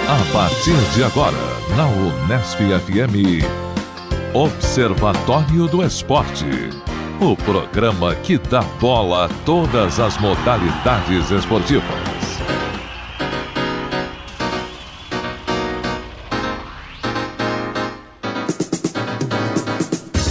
A partir de agora, na Unesp FM, Observatório do Esporte. O programa que dá bola a todas as modalidades esportivas.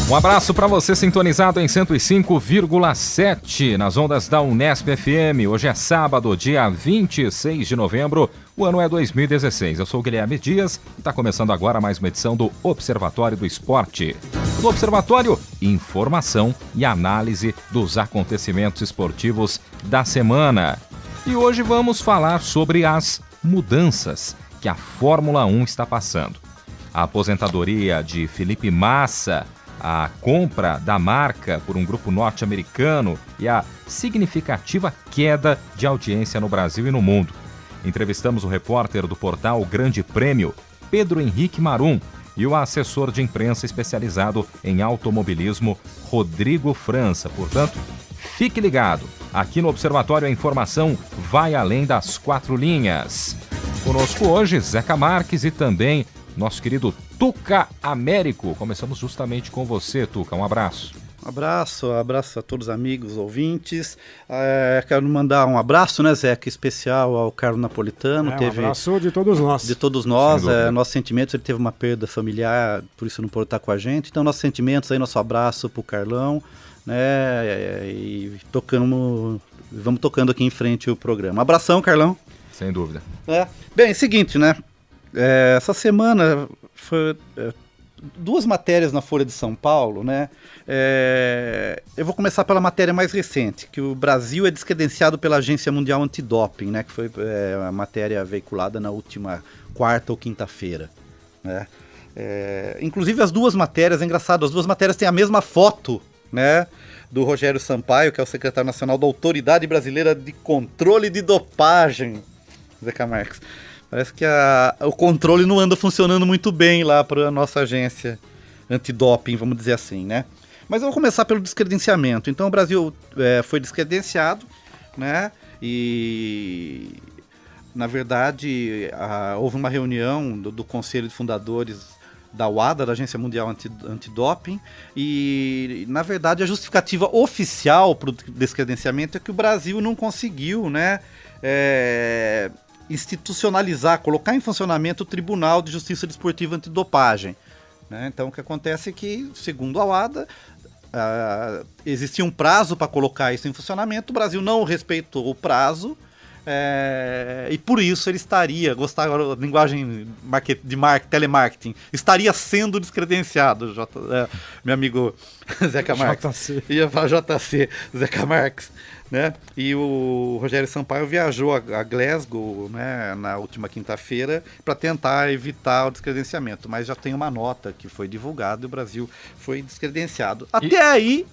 Um abraço para você sintonizado em 105,7 nas ondas da Unesp FM. Hoje é sábado, dia 26 de novembro, o ano é 2016. Eu sou o Guilherme Dias e está começando agora mais uma edição do Observatório do Esporte. No Observatório, informação e análise dos acontecimentos esportivos da semana. E hoje vamos falar sobre as mudanças que a Fórmula 1 está passando. A aposentadoria de Felipe Massa, a compra da marca por um grupo norte-americano e a significativa queda de audiência no Brasil e no mundo. Entrevistamos o repórter do portal Grande Prêmio, Pedro Henrique Marum, e o assessor de imprensa especializado em automobilismo, Rodrigo França. Portanto, fique ligado. Aqui no Observatório a informação vai além das 4 linhas. Conosco hoje, Zeca Marques e também nosso querido Tuca Américo. Começamos justamente com você, Tuca. Um abraço. Abraço a todos os amigos, ouvintes. Quero mandar um abraço, né, Zeca, especial ao Carlos Napolitano. Um abraço de todos nós. De todos nós. Nossos sentimentos, ele teve uma perda familiar, por isso não pôde estar com a gente. Então, nossos sentimentos aí, nosso abraço pro Carlão, né, e vamos tocando aqui em frente o programa. Abração, Carlão. Sem dúvida. Bem, é o seguinte, né, essa semana foi... 2 matérias na Folha de São Paulo, né? Eu vou começar pela matéria mais recente, que o Brasil é descredenciado pela Agência Mundial Antidoping, né? Que foi a matéria veiculada na última quarta ou quinta-feira, né? Inclusive as 2 matérias, é engraçado, as 2 matérias têm a mesma foto, né? Do Rogério Sampaio, que é o secretário nacional da Autoridade Brasileira de Controle de Dopagem, Zeca Marques. Parece que o controle não anda funcionando muito bem lá para a nossa agência antidoping, vamos dizer assim, né? Mas eu vou começar pelo descredenciamento. Então o Brasil foi descredenciado, né? E, na verdade, houve uma reunião do Conselho de Fundadores da WADA, da Agência Mundial Antidoping, e, na verdade, a justificativa oficial para o descredenciamento é que o Brasil não conseguiu, né? Institucionalizar, colocar em funcionamento o Tribunal de Justiça Desportiva Antidopagem, né? Então o que acontece é que, segundo a WADA, existia um prazo para colocar isso em funcionamento, o Brasil não respeitou o prazo, e por isso ele estaria, agora a linguagem de telemarketing, estaria sendo descredenciado, meu amigo Zeca Marques. Ia falar JC, Zeca Marques. Né? E o Rogério Sampaio viajou a Glasgow, né, na última quinta-feira para tentar evitar o descredenciamento, mas já tem uma nota que foi divulgada e o Brasil foi descredenciado. Até aí...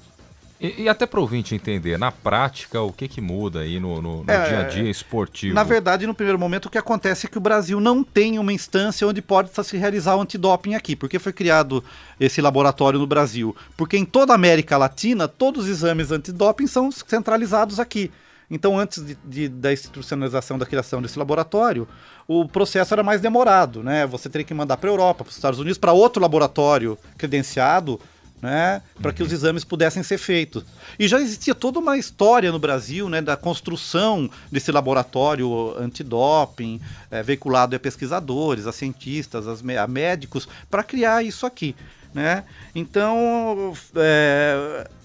E até para o ouvinte entender, na prática, o que muda aí no dia a dia esportivo? Na verdade, no primeiro momento, o que acontece é que o Brasil não tem uma instância onde pode se realizar o antidoping aqui. Por que foi criado esse laboratório no Brasil? Porque em toda a América Latina, todos os exames antidoping são centralizados aqui. Então, antes da institucionalização da criação desse laboratório, o processo era mais demorado, né? Você teria que mandar para a Europa, para os Estados Unidos, para outro laboratório credenciado, né, para que os exames pudessem ser feitos. E já existia toda uma história no Brasil, né, da construção desse laboratório antidoping, veiculado a pesquisadores, a cientistas, a médicos, para criar isso aqui, né? Então,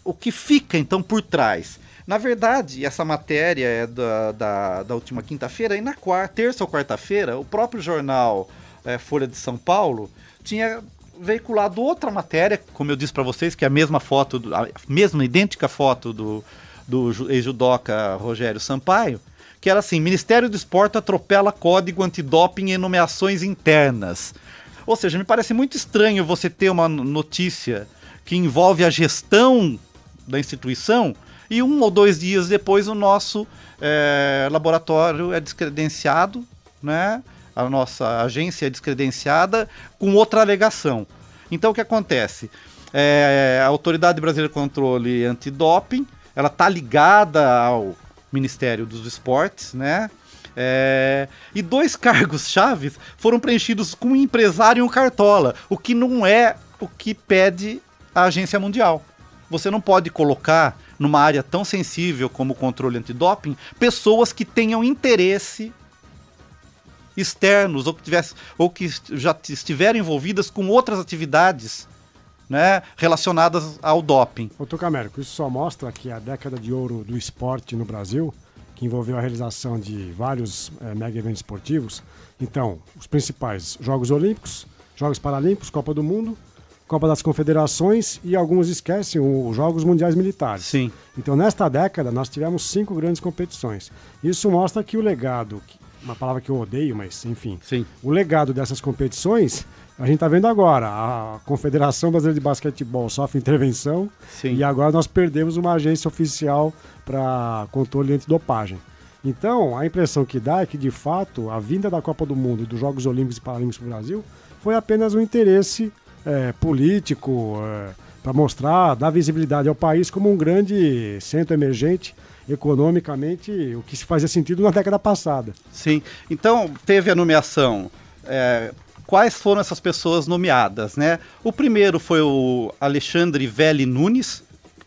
o que fica então por trás? Na verdade, essa matéria é da última quinta-feira, e na terça ou quarta-feira, o próprio jornal Folha de São Paulo tinha veiculado outra matéria, como eu disse para vocês, que é a mesma foto, a mesma idêntica foto do ex-judoca Rogério Sampaio, que era assim: Ministério do Esporte atropela código antidoping em nomeações internas. Ou seja, me parece muito estranho você ter uma notícia que envolve a gestão da instituição e 1 ou 2 dias depois o nosso laboratório é descredenciado, né? A nossa agência é descredenciada com outra alegação. Então o que acontece? A Autoridade Brasileira de Controle Antidoping, ela está ligada ao Ministério dos Esportes, né? E 2 cargos chaves foram preenchidos com um empresário e um cartola, o que não é o que pede a Agência Mundial. Você não pode colocar numa área tão sensível como o controle antidoping pessoas que tenham interesse externos ou que já estiveram envolvidas com outras atividades, né, relacionadas ao doping. Ô, Tucamérico, isso só mostra que a década de ouro do esporte no Brasil, que envolveu a realização de vários mega eventos esportivos, então, os principais Jogos Olímpicos, Jogos Paralímpicos, Copa do Mundo, Copa das Confederações e alguns esquecem os Jogos Mundiais Militares. Sim. Então, nesta década, nós tivemos 5 grandes competições. Isso mostra que o legado, uma palavra que eu odeio, mas enfim, Sim. O legado dessas competições, a gente está vendo agora. A Confederação Brasileira de Basquetebol sofre intervenção. Sim. E agora nós perdemos uma agência oficial para controle antidopagem. Então, a impressão que dá é que, de fato, a vinda da Copa do Mundo e dos Jogos Olímpicos e Paralímpicos para o Brasil foi apenas um interesse político, para mostrar, dar visibilidade ao país como um grande centro emergente economicamente, o que se fazia sentido na década passada. Sim. Então, teve a nomeação. Quais foram essas pessoas nomeadas, né? O primeiro foi o Alexandre Velli Nunes,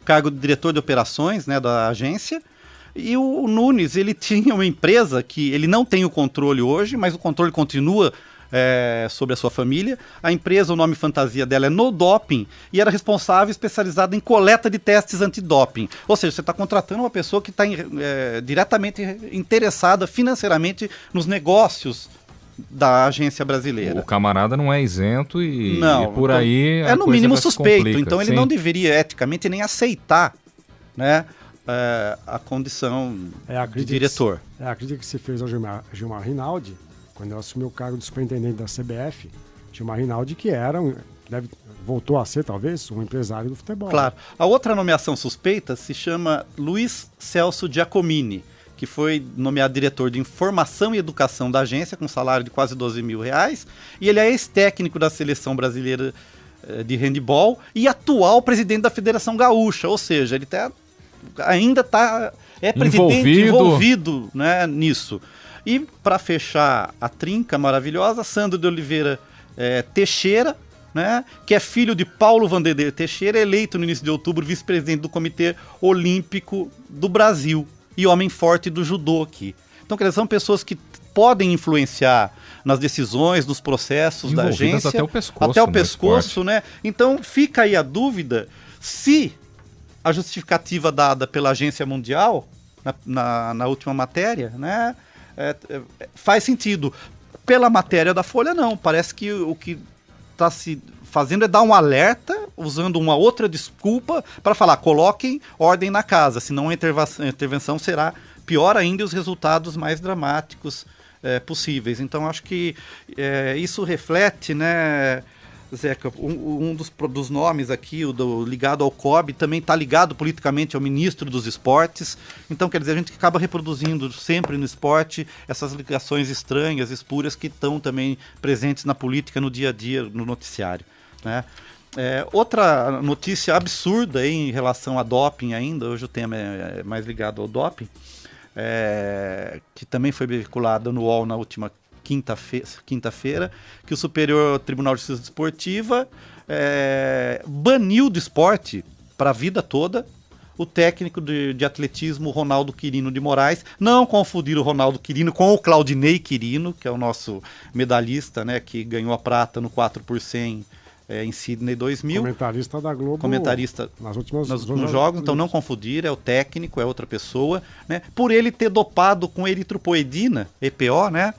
cargo de diretor de operações, né, da agência. E o Nunes, ele tinha uma empresa que ele não tem o controle hoje, mas o controle continua sobre a sua família. A empresa, o nome fantasia dela é No Doping, e era responsável, especializada em coleta de testes antidoping. Ou seja, você está contratando uma pessoa que está diretamente interessada financeiramente nos negócios da agência brasileira. O camarada não é isento e por então, aí é no mínimo suspeito, complica, então ele sim. não deveria eticamente nem aceitar, né, a condição de diretor. A crítica que se fez ao Gilmar Rinaldi, quando ele assumiu o cargo de superintendente da CBF, Gilmar Rinaldi, que voltou a ser, talvez, um empresário do futebol. Claro. A outra nomeação suspeita se chama Luiz Celso Giacomini, que foi nomeado diretor de Informação e Educação da agência, com salário de quase R$12 mil, e ele é ex-técnico da Seleção Brasileira de Handebol e atual presidente da Federação Gaúcha, ou seja, ele ainda está presidente envolvido, né, nisso. E para fechar a trinca maravilhosa, Sandro de Oliveira Teixeira, né, que é filho de Paulo Vanderlei Teixeira, eleito no início de outubro vice-presidente do Comitê Olímpico do Brasil e homem forte do judô aqui. Então, quer dizer, são pessoas que podem influenciar nas decisões, nos processos da agência. Até o pescoço, né? Então, fica aí a dúvida se a justificativa dada pela Agência Mundial, na última matéria, né, faz sentido. Pela matéria da Folha, não. Parece que o que está se fazendo é dar um alerta, usando uma outra desculpa para falar, coloquem ordem na casa, senão a intervenção será pior ainda e os resultados mais dramáticos possíveis. Então, acho que isso reflete, né, Zeca, um dos nomes aqui, ligado ao COB, também está ligado politicamente ao ministro dos esportes. Então, quer dizer, a gente acaba reproduzindo sempre no esporte essas ligações estranhas, espúrias, que estão também presentes na política, no dia a dia, no noticiário, né? Outra notícia absurda aí em relação a doping ainda, hoje o tema é mais ligado ao doping, que também foi veiculada no UOL na última quinta-feira, que o Superior Tribunal de Justiça Desportiva baniu do esporte para a vida toda o técnico de atletismo Ronaldo Quirino de Moraes. Não confundir o Ronaldo Quirino com o Claudinei Quirino, que é o nosso medalhista, né, que ganhou a prata no 4x100 em Sydney 2000. Comentarista da Globo. Comentarista nos jogos, jogos. Então não confundir, é o técnico, é outra pessoa, né? Por ele ter dopado com eritropoetina, EPO, né?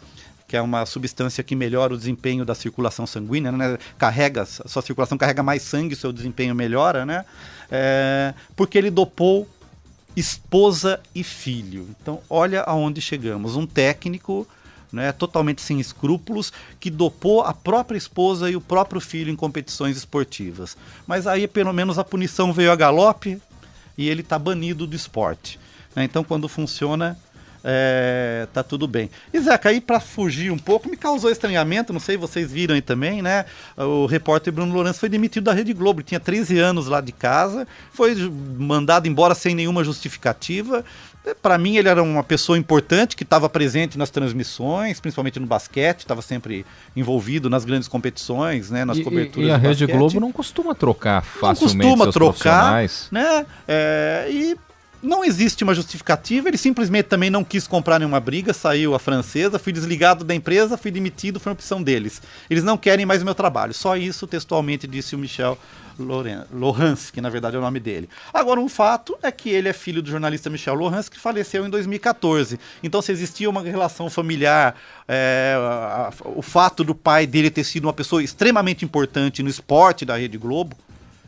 Que é uma substância que melhora o desempenho da circulação sanguínea, né? A sua circulação carrega mais sangue, seu desempenho melhora, né? Porque ele dopou esposa e filho. Então, olha aonde chegamos. Um técnico, né, totalmente sem escrúpulos, que dopou a própria esposa e o próprio filho em competições esportivas. Mas aí, pelo menos, a punição veio a galope e ele está banido do esporte, né? Então, quando funciona, tá tudo bem. E Zeca, aí pra fugir um pouco, me causou estranhamento, não sei, vocês viram aí também, né? O repórter Bruno Lourenço foi demitido da Rede Globo, ele tinha 13 anos lá de casa, foi mandado embora sem nenhuma justificativa. Para mim ele era uma pessoa importante que estava presente nas transmissões, principalmente no basquete, estava sempre envolvido nas grandes competições, né, nas coberturas. E a do Rede basquete. Globo não costuma trocar facilmente não costuma seus trocar, profissionais. né? E não existe uma justificativa, ele simplesmente também não quis comprar nenhuma briga, saiu a francesa, fui desligado da empresa, fui demitido, foi uma opção deles. Eles não querem mais o meu trabalho, só isso textualmente disse o Michel Laurence, que na verdade é o nome dele. Agora, um fato é que ele é filho do jornalista Michel Laurence, que faleceu em 2014. Então, se existia uma relação familiar, o fato do pai dele ter sido uma pessoa extremamente importante no esporte da Rede Globo,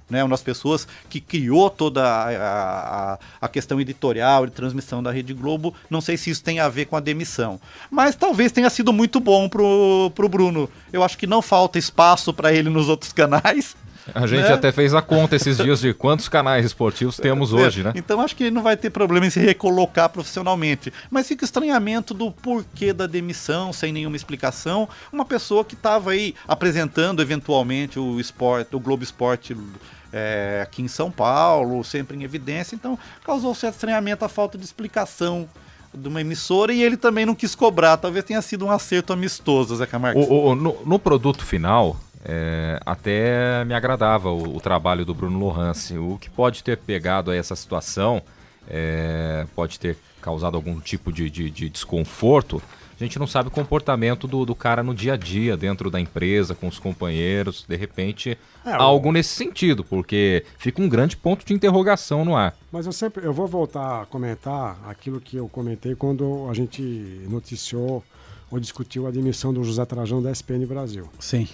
né, uma das pessoas que criou toda a questão editorial de transmissão da Rede Globo, não sei se isso tem a ver com a demissão. Mas talvez tenha sido muito bom pro Bruno. Eu acho que não falta espaço para ele nos outros canais. A gente até fez a conta esses dias de quantos canais esportivos temos hoje, né? Então acho que ele não vai ter problema em se recolocar profissionalmente. Mas fica o estranhamento do porquê da demissão, sem nenhuma explicação. Uma pessoa que estava aí apresentando eventualmente o Globo Esporte aqui em São Paulo, sempre em evidência. Então causou certo estranhamento a falta de explicação de uma emissora, e ele também não quis cobrar. Talvez tenha sido um acerto amistoso, Zeca Marques. No produto final, até me agradava o trabalho do Bruno Lourenço. O que pode ter pegado a essa situação, pode ter causado algum tipo de desconforto. A gente não sabe o comportamento do cara no dia a dia, dentro da empresa, com os companheiros. De repente, algo nesse sentido, porque fica um grande ponto de interrogação no ar. Mas eu vou voltar a comentar aquilo que eu comentei quando a gente noticiou ou discutiu a demissão do José Trajano da SPN Brasil. Sim.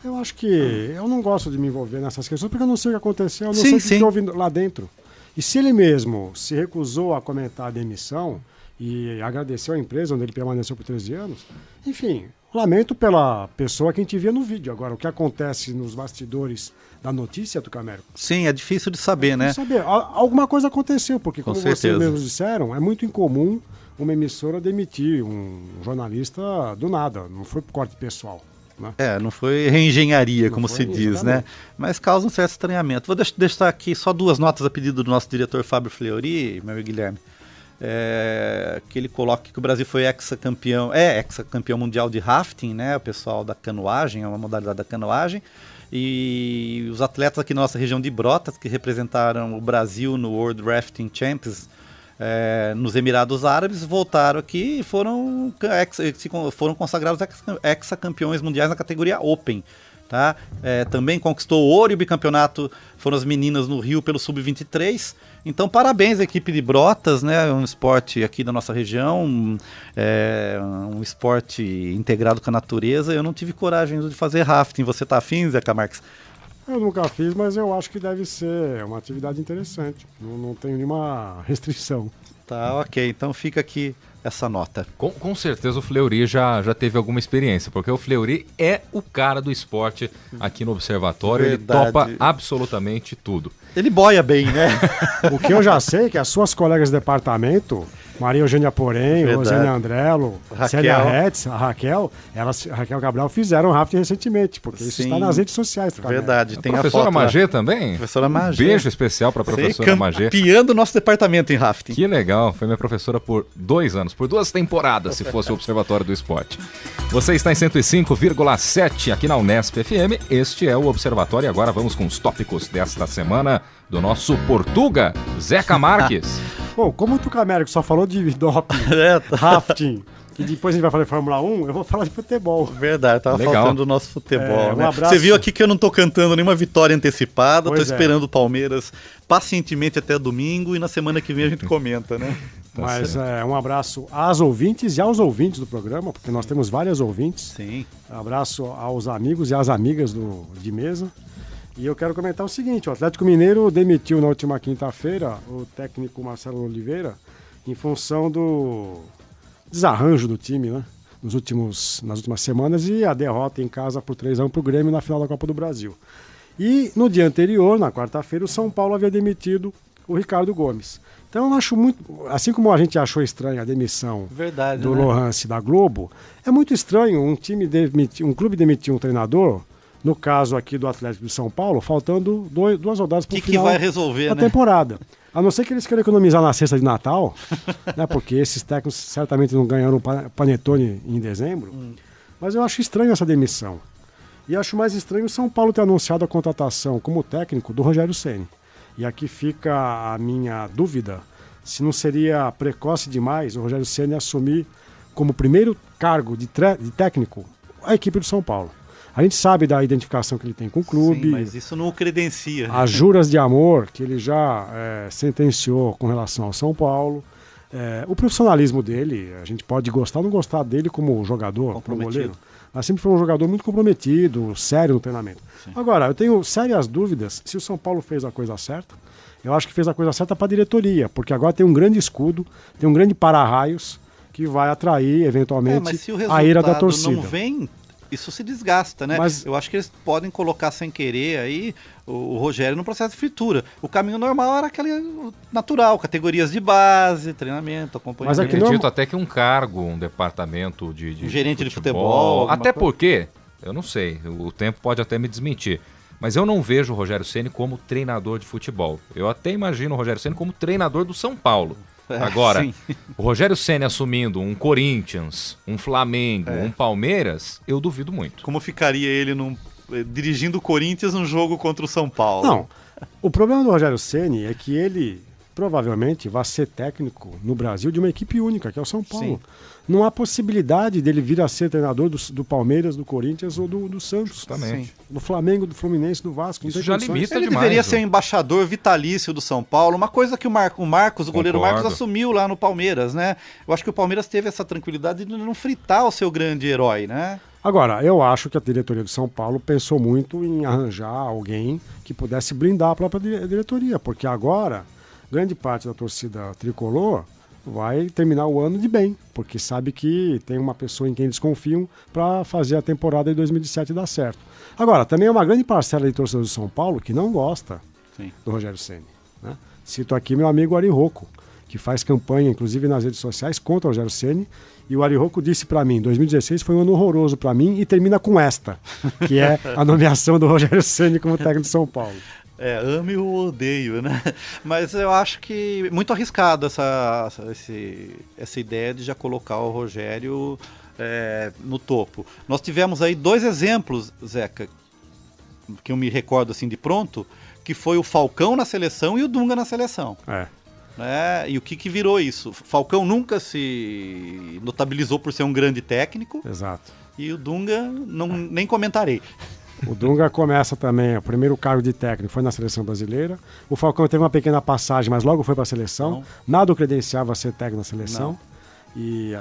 Eu acho que eu não gosto de me envolver nessas questões, porque eu não sei o que aconteceu, eu não sei o que houve lá dentro. E se ele mesmo se recusou a comentar a demissão e agradeceu a empresa onde ele permaneceu por 13 anos, enfim, lamento pela pessoa que a gente via no vídeo. Agora, o que acontece nos bastidores da notícia, Tucamérico? Sim, é difícil de saber, né? Saber. Alguma coisa aconteceu, porque como vocês mesmos disseram, é muito incomum uma emissora demitir um jornalista do nada, não foi por corte pessoal. Não foi reengenharia, como se diz, né? Mas causa um certo estranhamento. Vou deixar aqui só 2 notas a pedido do nosso diretor Fábio Fleury, meu Guilherme. Que ele coloque que o Brasil foi ex-campeão mundial de rafting, né? O pessoal da canoagem, é uma modalidade da canoagem. E os atletas aqui na nossa região de Brotas, que representaram o Brasil no World Rafting Champions, nos Emirados Árabes, voltaram aqui e foram consagrados ex-campeões mundiais na categoria Open. Tá? Também conquistou ouro e o bicampeonato foram as meninas no Rio pelo Sub-23. Então parabéns à equipe de Brotas, né? Um esporte aqui da nossa região, um esporte integrado com a natureza. Eu não tive coragem de fazer rafting. Você tá afim, Zeca Marques? Eu nunca fiz, mas eu acho que deve ser uma atividade interessante. Não tenho nenhuma restrição. Tá, ok. Então fica aqui essa nota. Com certeza o Fleury já teve alguma experiência, porque o Fleury é o cara do esporte aqui no Observatório. Verdade. Ele topa absolutamente tudo. Ele boia bem, né? O que eu já sei é que as suas colegas de departamento, Maria Eugênia Porém, Rosane Andrello, Célia Retz, a Raquel Cabral fizeram rafting recentemente, porque isso está nas redes sociais. Verdade. Tem a professora Magê também? Professora Magê. Beijo especial para a professora Magê. Campeando o nosso departamento em rafting. Que legal. Foi minha professora por 2 anos, por 2 temporadas, se fosse o Observatório do Esporte. Você está em 105,7 aqui na Unesp FM. Este é o Observatório e agora vamos com os tópicos desta semana do nosso Portuga, Zeca Marques. Bom, como o Tucamérico só falou de doping, rafting, e depois a gente vai falar de Fórmula 1, eu vou falar de futebol. Verdade, tava faltando do nosso futebol. Um abraço. Você viu aqui que eu não tô cantando nenhuma vitória antecipada, tô esperando o Palmeiras pacientemente até domingo e na semana que vem a gente comenta, né? Mas um abraço às ouvintes e aos ouvintes do programa, porque nós temos várias ouvintes. Sim. Um abraço aos amigos e às amigas de mesa. E eu quero comentar o seguinte, o Atlético Mineiro demitiu na última quinta-feira o técnico Marcelo Oliveira em função do desarranjo do time, né? Nas últimas semanas, e a derrota em casa por 3-1 para o Grêmio na final da Copa do Brasil. E no dia anterior, na quarta-feira, o São Paulo havia demitido o Ricardo Gomes. Então eu acho muito, assim como a gente achou estranha a demissão Verdade, do né? Lohance da Globo, é muito estranho um clube demitir um treinador, no caso aqui do Atlético de São Paulo, faltando 2 rodadas para o Que final vai resolver, da né? temporada. A não ser que eles queiram economizar na cesta de Natal, né, porque esses técnicos certamente não ganharam panetone em dezembro, mas eu acho estranho essa demissão. E acho mais estranho o São Paulo ter anunciado a contratação como técnico do Rogério Ceni. E aqui fica a minha dúvida, se não seria precoce demais o Rogério Ceni assumir como primeiro cargo de técnico a equipe do São Paulo. A gente sabe da identificação que ele tem com o clube, Sim, mas isso não o credencia. as juras de amor que ele já sentenciou com relação ao São Paulo, o profissionalismo dele, a gente pode gostar ou não gostar dele como jogador, como goleiro, mas sempre foi um jogador muito comprometido, sério no treinamento. Sim. Agora, eu tenho sérias dúvidas se o São Paulo fez a coisa certa. Eu acho que fez a coisa certa para a diretoria, porque agora tem um grande escudo, tem um grande para-raios que vai atrair, eventualmente, mas se o a ira da resultado torcida. não vem, isso se desgasta, né? Mas eu acho que eles podem colocar sem querer aí o Rogério no processo de fritura. O caminho normal era aquele natural, categorias de base, treinamento, acompanhamento. Mas é que Acredito até que um cargo, um departamento de Um gerente de futebol, até alguma porque, eu não sei, o tempo pode até me desmentir, mas eu não vejo o Rogério Ceni como treinador de futebol. Eu até imagino o Rogério Ceni como treinador do São Paulo. Agora, sim. o Rogério Ceni assumindo um Corinthians, um Flamengo, um Palmeiras, eu duvido muito. Como ficaria ele dirigindo o Corinthians num jogo contra o São Paulo? Não, o problema do Rogério Ceni é que ele provavelmente vai ser técnico no Brasil de uma equipe única, que é o São Paulo. Sim. Não há possibilidade dele vir a ser treinador do Palmeiras, do Corinthians ou do Santos. Justamente. Do Flamengo, do Fluminense, do Vasco. Não Isso tem já condições. limita Ele demais, deveria viu? ser embaixador vitalício do São Paulo, uma coisa que o Marcos, o goleiro Concordo. Marcos, assumiu lá no Palmeiras, né? Eu acho que o Palmeiras teve essa tranquilidade de não fritar o seu grande herói, né? Agora, eu acho que a diretoria do São Paulo pensou muito em arranjar alguém que pudesse blindar a própria diretoria, porque agora grande parte da torcida tricolor vai terminar o ano de bem, porque sabe que tem uma pessoa em quem eles confiam para fazer a temporada de 2017 dar certo. Agora, também é uma grande parcela de torcedores do São Paulo que não gosta do Rogério Ceni, né? Cito aqui meu amigo Ari Rocco, que faz campanha, inclusive nas redes sociais, contra o Rogério Ceni, e o Ari Rocco disse para mim, 2016 foi um ano horroroso para mim e termina com esta, que é a nomeação do Rogério Ceni como técnico de São Paulo. Ame ou odeio, né? Mas eu acho que muito arriscado essa ideia de já colocar o Rogério no topo. Nós tivemos aí 2 exemplos, Zeca, que eu me recordo assim de pronto, que foi o Falcão na seleção e o Dunga na seleção. Né? E o que virou isso? Falcão nunca se notabilizou por ser um grande técnico. Exato. E o Dunga, nem comentarei. O Dunga começa também, o primeiro cargo de técnico foi na seleção brasileira. O Falcão teve uma pequena passagem, mas logo foi para a seleção. Não. Nada o credenciava a ser técnico na seleção. Não. E,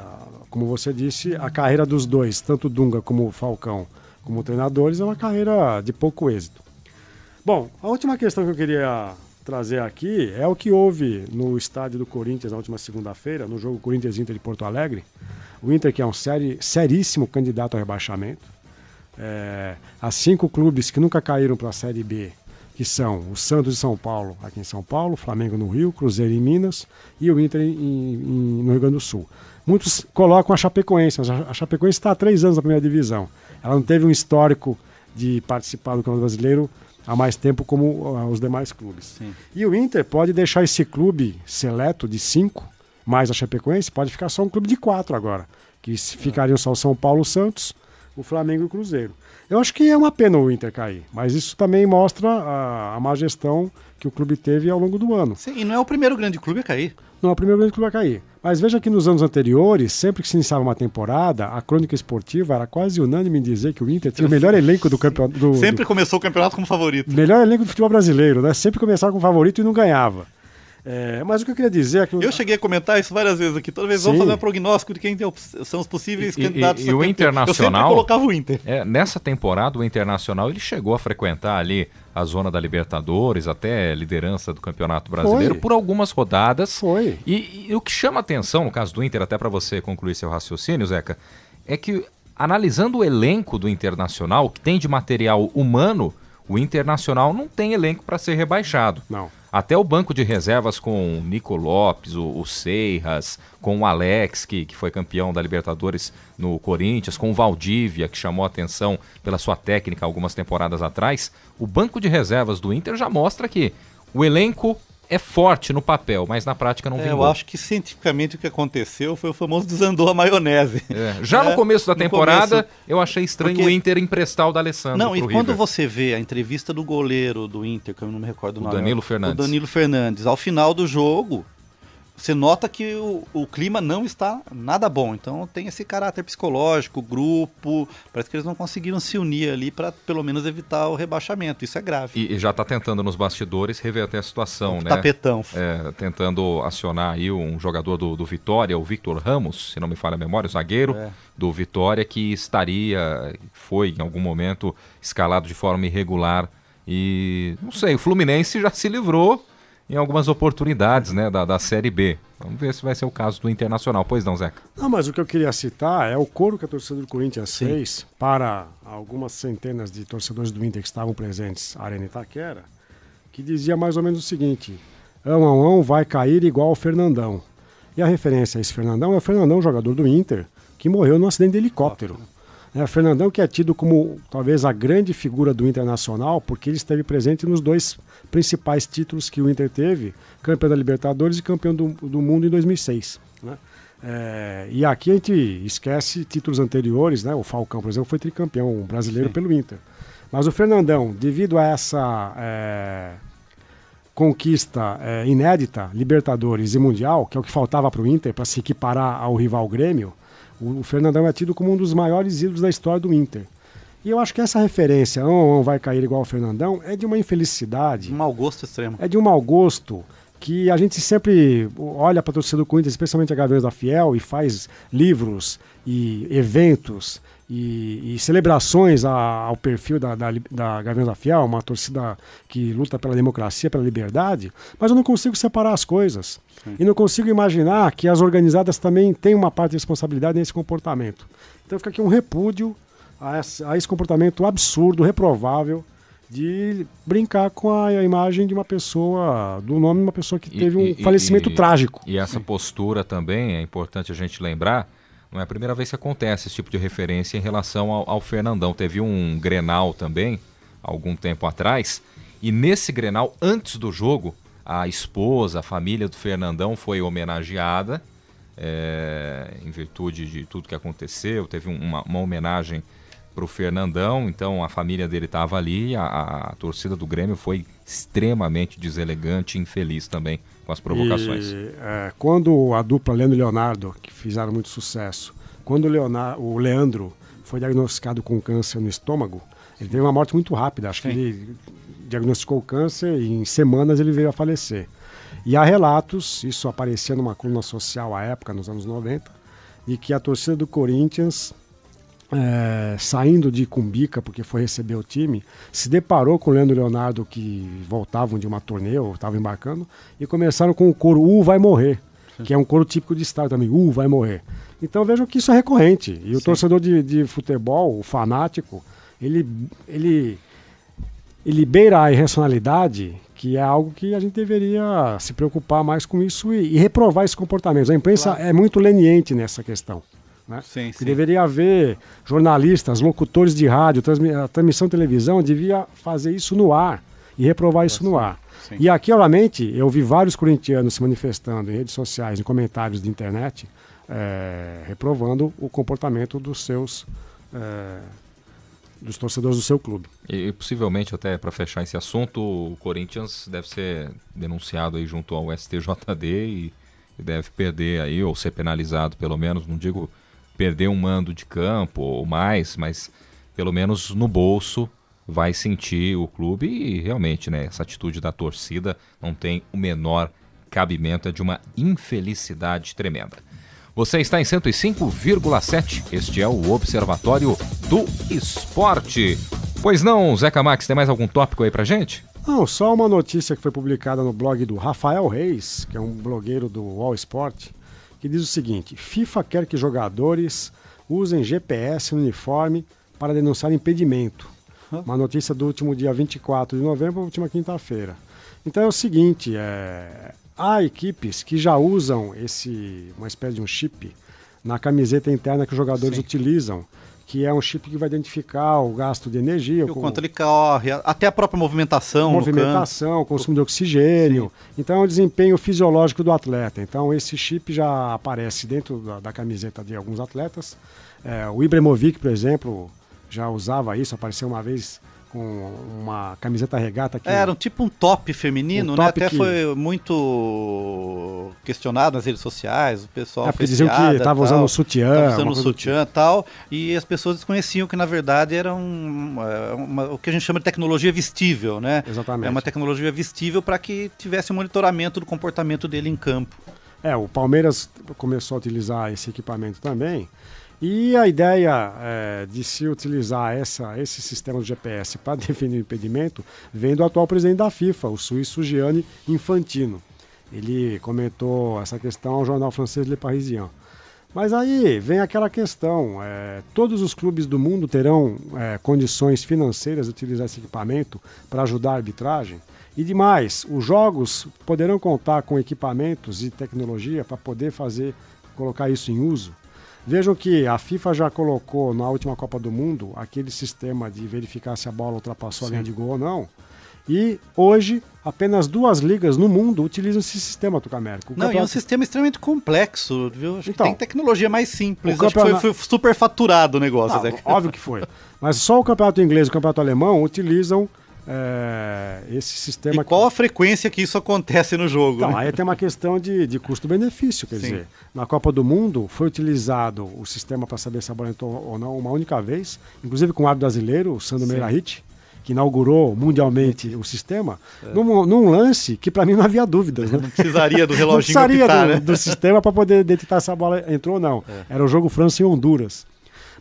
como você disse, a carreira dos dois, tanto o Dunga como o Falcão, como treinadores, é uma carreira de pouco êxito. Bom, a última questão que eu queria trazer aqui é o que houve no estádio do Corinthians na última segunda-feira, no jogo Corinthians-Inter de Porto Alegre. O Inter, que é um seríssimo candidato ao rebaixamento. As 5 clubes que nunca caíram para a Série B, que são o Santos de São Paulo, aqui em São Paulo, o Flamengo no Rio, Cruzeiro em Minas e o Inter no Rio Grande do Sul. Muitos colocam a Chapecoense, mas a Chapecoense está há 3 anos na primeira divisão. Ela não teve um histórico de participar do Campeonato Brasileiro há mais tempo como os demais clubes. Sim. E o Inter pode deixar esse clube seleto de 5, mais a Chapecoense, pode ficar só um clube de 4 agora, que ficariam só o São Paulo, o Santos, o Flamengo e o Cruzeiro. Eu acho que é uma pena o Inter cair, mas isso também mostra a má gestão que o clube teve ao longo do ano. Sim, e não é o primeiro grande clube a cair. Não é o primeiro grande clube a cair. Mas veja que nos anos anteriores, sempre que se iniciava uma temporada, a crônica esportiva era quase unânime em dizer que o Inter tinha o melhor elenco do campeonato. Sempre começou o campeonato como favorito. Melhor elenco do futebol brasileiro, né? Sempre começava como favorito e não ganhava. Mas o que eu queria dizer é que... Eu cheguei a comentar isso várias vezes aqui. Toda vez vamos fazer um prognóstico de quem são os possíveis candidatos. E o Internacional... Eu sempre colocava o Inter. Nessa temporada, o Internacional ele chegou a frequentar ali a zona da Libertadores, até liderança do Campeonato Brasileiro, por algumas rodadas. Foi. E o que chama atenção, no caso do Inter, até para você concluir seu raciocínio, Zeca, é que analisando o elenco do Internacional, que tem de material humano, o Internacional não tem elenco para ser rebaixado. Não. Até o banco de reservas com o Nico Lopes, o Seiras, com o Alex, que foi campeão da Libertadores no Corinthians, com o Valdívia, que chamou a atenção pela sua técnica algumas temporadas atrás. O banco de reservas do Inter já mostra que o elenco é forte no papel, mas na prática não vingou. Eu acho que cientificamente o que aconteceu foi o famoso desandou a maionese. Já no começo da temporada, eu achei estranho o Inter emprestar o D'Alessandro. Não, e quando você vê a entrevista do goleiro do Inter, que eu não me recordo o nome. Danilo Fernandes. O Danilo Fernandes, ao final do jogo, você nota que o clima não está nada bom. Então tem esse caráter psicológico, o grupo, parece que eles não conseguiram se unir ali para pelo menos evitar o rebaixamento. Isso é grave. E já está tentando nos bastidores reverter a situação, né? Tapetão. Tentando acionar aí um jogador do Vitória, o Victor Ramos, se não me falha a memória, o zagueiro do Vitória, que foi em algum momento escalado de forma irregular. E não sei, o Fluminense já se livrou em algumas oportunidades, né, da Série B. Vamos ver se vai ser o caso do Internacional. Pois não, Zeca? Não, mas o que eu queria citar é o coro que a torcida do Corinthians fez para algumas centenas de torcedores do Inter que estavam presentes na Arena Itaquera, que dizia mais ou menos o seguinte: ão, vai cair igual o Fernandão. E a referência a esse Fernandão é o Fernandão, jogador do Inter, que morreu num acidente de helicóptero. Fernandão, que é tido como talvez a grande figura do Internacional, porque ele esteve presente nos 2 principais títulos que o Inter teve, campeão da Libertadores e campeão do mundo em 2006. Né? E aqui a gente esquece títulos anteriores, né? O Falcão, por exemplo, foi tricampeão brasileiro pelo Inter. Mas o Fernandão, devido a essa conquista inédita, Libertadores e Mundial, que é o que faltava para o Inter para se equiparar ao rival Grêmio, o Fernandão é tido como um dos maiores ídolos da história do Inter. E eu acho que essa referência, vai cair igual o Fernandão, é de uma infelicidade. Um mau gosto extremo. É de um mau gosto que a gente sempre olha para a torcida do Corinthians, especialmente a Gaviões da Fiel, e faz livros e eventos e celebrações ao perfil da Gaviões da Fiel, uma torcida que luta pela democracia, pela liberdade, mas eu não consigo separar as coisas. E não consigo imaginar que as organizadas também têm uma parte de responsabilidade nesse comportamento. Então fica aqui um repúdio a esse comportamento absurdo, reprovável, de brincar com a imagem de uma pessoa, do nome de uma pessoa que teve um falecimento trágico. E essa postura também, é importante a gente lembrar, não é a primeira vez que acontece esse tipo de referência em relação ao Fernandão. Teve um Grenal também, algum tempo atrás, e nesse Grenal, antes do jogo, a esposa, a família do Fernandão foi homenageada, em virtude de tudo que aconteceu. Teve uma homenagem para o Fernandão, então a família dele estava ali. A torcida do Grêmio foi extremamente deselegante e infeliz também com as provocações. Quando a dupla Leandro e Leonardo, que fizeram muito sucesso, quando o Leandro foi diagnosticado com câncer no estômago, ele teve uma morte muito rápida. Acho que ele diagnosticou o câncer e em semanas ele veio a falecer. E há relatos, isso aparecia numa coluna social à época, nos anos 90, de que a torcida do Corinthians, saindo de Cumbica, porque foi receber o time, se deparou com o Leandro e Leonardo, que voltavam de uma turnê, ou estavam embarcando, e começaram com o coro vai morrer, que é um coro típico de estado também, vai morrer. Então vejam que isso é recorrente. E o torcedor de futebol, o fanático, ele beira a irracionalidade, que é algo que a gente deveria se preocupar mais com isso e reprovar esses comportamentos. A imprensa é muito leniente nessa questão. Né? Que deveria haver jornalistas, locutores de rádio, a transmissão de televisão devia fazer isso no ar e reprovar isso no ar. Sim. E aqui, obviamente, eu vi vários corintianos se manifestando em redes sociais, em comentários de internet, reprovando o comportamento dos torcedores do seu clube. E possivelmente, até para fechar esse assunto, o Corinthians deve ser denunciado aí junto ao STJD e deve perder aí, ou ser penalizado pelo menos, não digo perder um mando de campo ou mais, mas pelo menos no bolso vai sentir o clube. E realmente, né, essa atitude da torcida não tem o menor cabimento, é de uma infelicidade tremenda. Você está em 105,7, este é o Observatório do Esporte. Pois não, Zeca Max, tem mais algum tópico aí pra gente? Não, só uma notícia que foi publicada no blog do Rafael Reis, que é um blogueiro do All Sport, que diz o seguinte: FIFA quer que jogadores usem GPS no uniforme para denunciar impedimento. Uma notícia do último dia 24 de novembro, última quinta-feira. Então é o seguinte, há equipes que já usam uma espécie de um chip na camiseta interna que os jogadores utilizam, que é um chip que vai identificar o gasto de energia. O quanto ele corre, até a própria movimentação consumo de oxigênio. Sim. Então é o desempenho fisiológico do atleta. Então esse chip já aparece dentro da camiseta de alguns atletas. O Ibrahimovic, por exemplo, já usava isso, apareceu uma vez com uma camiseta regata. Era tipo um top feminino, né? Até foi muito questionado nas redes sociais, o pessoal porque diziam que estava usando o sutiã. Estava usando o sutiã e tal, e as pessoas desconheciam que na verdade era o que a gente chama de tecnologia vestível, né? Exatamente. É uma tecnologia vestível para que tivesse um monitoramento do comportamento dele em campo. O Palmeiras começou a utilizar esse equipamento também. E a ideia de se utilizar esse sistema de GPS para definir o impedimento vem do atual presidente da FIFA, o suíço Gianni Infantino. Ele comentou essa questão ao jornal francês Le Parisien. Mas aí vem aquela questão, todos os clubes do mundo terão condições financeiras de utilizar esse equipamento para ajudar a arbitragem? E demais, os jogos poderão contar com equipamentos e tecnologia para poder colocar isso em uso? Vejam que a FIFA já colocou na última Copa do Mundo aquele sistema de verificar se a bola ultrapassou a linha de gol ou não. E hoje, apenas 2 ligas no mundo utilizam esse sistema, Tucamérico. E é um sistema extremamente complexo, viu? Acho que tem tecnologia mais simples. Acho que foi super faturado o negócio. Óbvio que foi. Mas só o campeonato inglês e o campeonato alemão utilizam esse sistema. E qual a frequência que isso acontece no jogo? Então, aí tem uma questão de custo-benefício, quer dizer, na Copa do Mundo foi utilizado o sistema para saber se a bola entrou ou não uma única vez, inclusive com o árbitro brasileiro, o Sandro Meirahit, que inaugurou mundialmente o sistema, num lance que para mim não havia dúvidas. Né? Não precisaria do reloginho não precisaria apitar, do sistema para poder detectar se a bola entrou ou não. Era o jogo França e Honduras.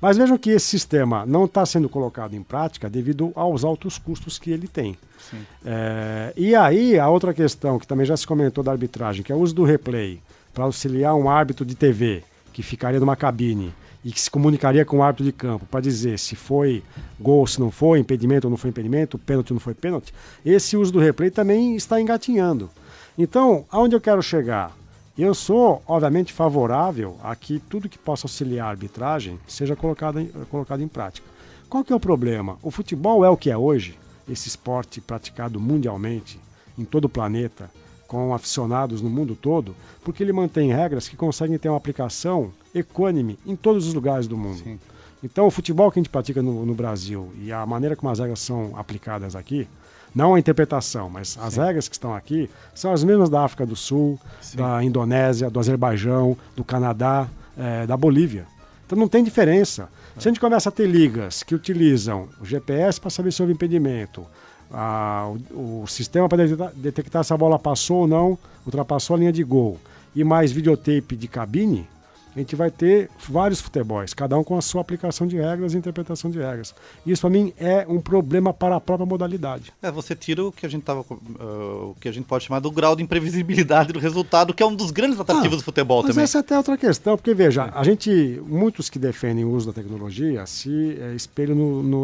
Mas vejam que esse sistema não está sendo colocado em prática devido aos altos custos que ele tem. E aí, a outra questão que também já se comentou da arbitragem, que é o uso do replay para auxiliar um árbitro de TV que ficaria numa cabine e que se comunicaria com o árbitro de campo para dizer se foi gol, se não foi, impedimento ou não foi impedimento, pênalti ou não foi pênalti, esse uso do replay também está engatinhando. Então, aonde eu quero chegar? Eu sou, obviamente, favorável a que tudo que possa auxiliar a arbitragem seja colocado em prática. Qual que é o problema? O futebol é o que é hoje, esse esporte praticado mundialmente, em todo o planeta, com aficionados no mundo todo, porque ele mantém regras que conseguem ter uma aplicação equânime em todos os lugares do mundo. Sim. Então, o futebol que a gente pratica no Brasil e a maneira como as regras são aplicadas aqui, não a interpretação, mas as regras que estão aqui são as mesmas da África do Sul, da Indonésia, do Azerbaijão, do Canadá, da Bolívia. Então não tem diferença. Se a gente começa a ter ligas que utilizam o GPS para saber se houve impedimento, o sistema para detectar se a bola passou ou não, ultrapassou a linha de gol, e mais videotape de cabine, a gente vai ter vários futebols, cada um com a sua aplicação de regras e interpretação de regras. Isso, para mim, é um problema para a própria modalidade. Você tira o que a gente pode chamar do grau de imprevisibilidade do resultado, que é um dos grandes atrativos do futebol mas também. Mas essa é até outra questão, porque veja, muitos que defendem o uso da tecnologia se espelham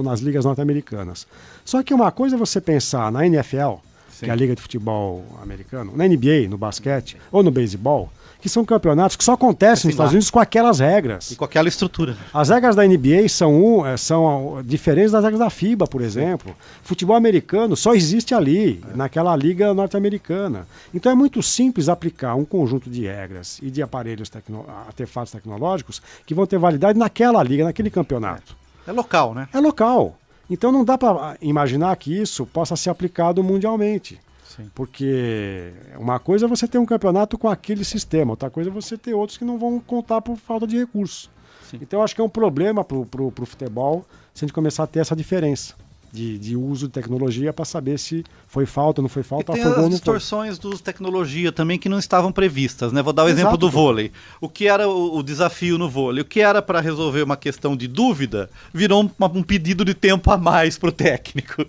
nas ligas norte-americanas. Só que uma coisa é você pensar na NFL, que é a liga de futebol americano, na NBA, no basquete ou no beisebol, que são campeonatos que só acontecem nos Estados Unidos com aquelas regras. E com aquela estrutura. As regras da NBA são diferentes das regras da FIBA, por exemplo. Futebol americano só existe ali, naquela liga norte-americana. Então é muito simples aplicar um conjunto de regras e de artefatos tecnológicos que vão ter validade naquela liga, naquele campeonato. É local, né? É local. Então não dá para imaginar que isso possa ser aplicado mundialmente. Sim. Porque uma coisa é você ter um campeonato com aquele sistema, outra coisa é você ter outros que não vão contar por falta de recursos. Sim. Então acho que é um problema pro futebol se a gente começar a ter essa diferença de uso de tecnologia para saber se foi falta, não foi falta. E tem as distorções de tecnologia também que não estavam previstas, né? Vou dar o exemplo do vôlei. O que era o desafio no vôlei? O que era para resolver uma questão de dúvida virou um pedido de tempo a mais para o técnico.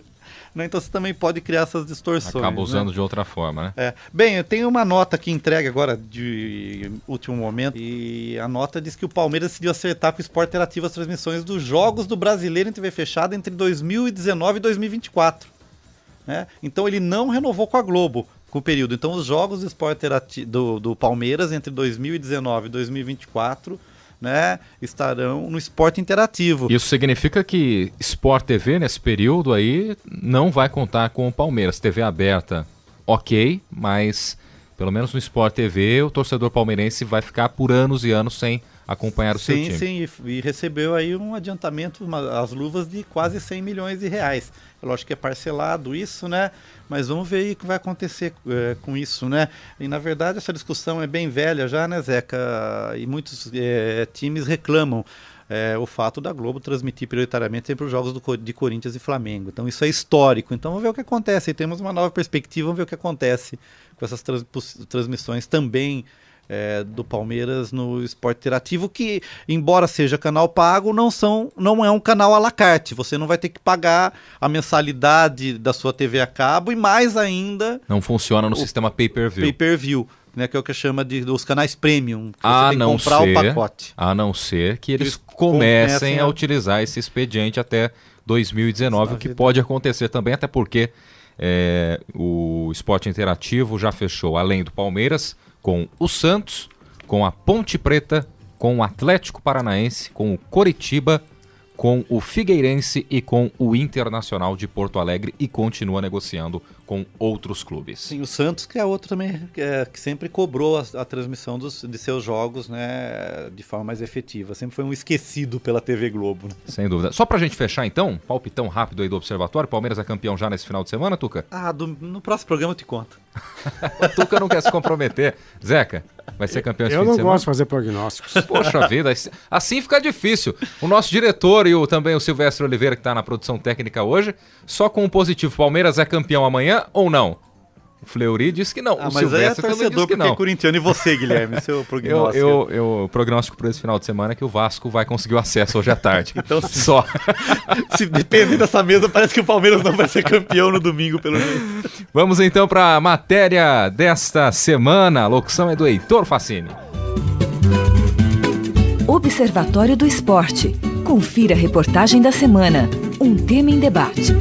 Então você também pode criar essas distorções. Acaba usando de outra forma, né? Bem, eu tenho uma nota aqui entregue agora de último momento, e a nota diz que o Palmeiras decidiu acertar com o Sport Interativo as transmissões dos jogos do Brasileiro em TV fechada entre 2019 e 2024. né? Então ele não renovou com a Globo com o período. Então os jogos do Sport do Palmeiras entre 2019 e 2024, né, estarão no Sport Interativo. Isso significa que Sport TV nesse período aí não vai contar com o Palmeiras. TV aberta, ok, mas pelo menos no Sport TV o torcedor palmeirense vai ficar por anos e anos sem acompanhar o seu time. Sim, e recebeu aí um adiantamento, as luvas de quase 100 milhões de reais. Lógico que é parcelado isso, né? Mas vamos ver aí o que vai acontecer com isso, né? E na verdade essa discussão é bem velha já, né, Zeca? E muitos times reclamam o fato da Globo transmitir prioritariamente sempre os jogos de Corinthians e Flamengo. Então isso é histórico. Então vamos ver o que acontece. E temos uma nova perspectiva, vamos ver o que acontece com essas transmissões também do Palmeiras no Sport Interativo, que, embora seja canal pago, não é um canal à la carte. Você não vai ter que pagar a mensalidade da sua TV a cabo e mais ainda... Não funciona no sistema pay-per-view. Pay-per-view, né, que é o que chama dos canais premium. Que você tem que comprar o pacote. A não ser que eles comecem a utilizar esse expediente até 2019, o que pode acontecer também, até porque o Sport Interativo já fechou, além do Palmeiras, com o Santos, com a Ponte Preta, com o Atlético Paranaense, com o Coritiba, com o Figueirense e com o Internacional de Porto Alegre, e continua negociando com outros clubes. Sim, o Santos, que é outro também que sempre cobrou a transmissão de seus jogos, né, de forma mais efetiva. Sempre foi um esquecido pela TV Globo. Né? Sem dúvida. Só pra gente fechar então, palpitão rápido aí do Observatório, Palmeiras é campeão já nesse final de semana, Tuca? No próximo programa eu te conto. O Tuca não quer se comprometer. Zeca, vai ser campeão esse fim de semana? Eu não gosto de fazer prognósticos. Poxa vida, assim fica difícil. O nosso diretor e também o Silvestre Oliveira, que está na produção técnica hoje, só com um positivo. Palmeiras é campeão amanhã ou não? O Fleury disse que não. O Silvestre também disse que não. É corintiano. E você, Guilherme, seu prognóstico? Eu prognóstico para esse final de semana é que o Vasco vai conseguir o acesso hoje à tarde. Então, só. Se depender dessa mesa, parece que o Palmeiras não vai ser campeão no domingo, pelo menos. Vamos então para a matéria desta semana. A locução é do Heitor Facini. Observatório do Esporte. Confira a reportagem da semana. Um tema em debate.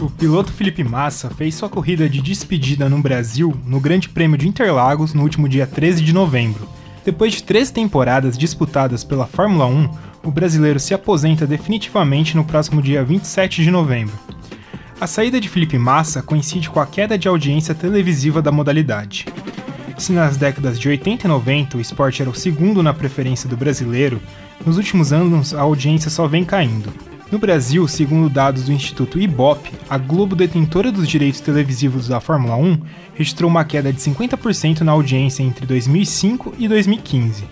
O piloto Felipe Massa fez sua corrida de despedida no Brasil no Grande Prêmio de Interlagos no último dia 13 de novembro. Depois de 3 temporadas disputadas pela Fórmula 1, o brasileiro se aposenta definitivamente no próximo dia 27 de novembro. A saída de Felipe Massa coincide com a queda de audiência televisiva da modalidade. Se nas décadas de 80 e 90 o esporte era o segundo na preferência do brasileiro, nos últimos anos a audiência só vem caindo. No Brasil, segundo dados do Instituto Ibope, a Globo, detentora dos direitos televisivos da Fórmula 1, registrou uma queda de 50% na audiência entre 2005 e 2015.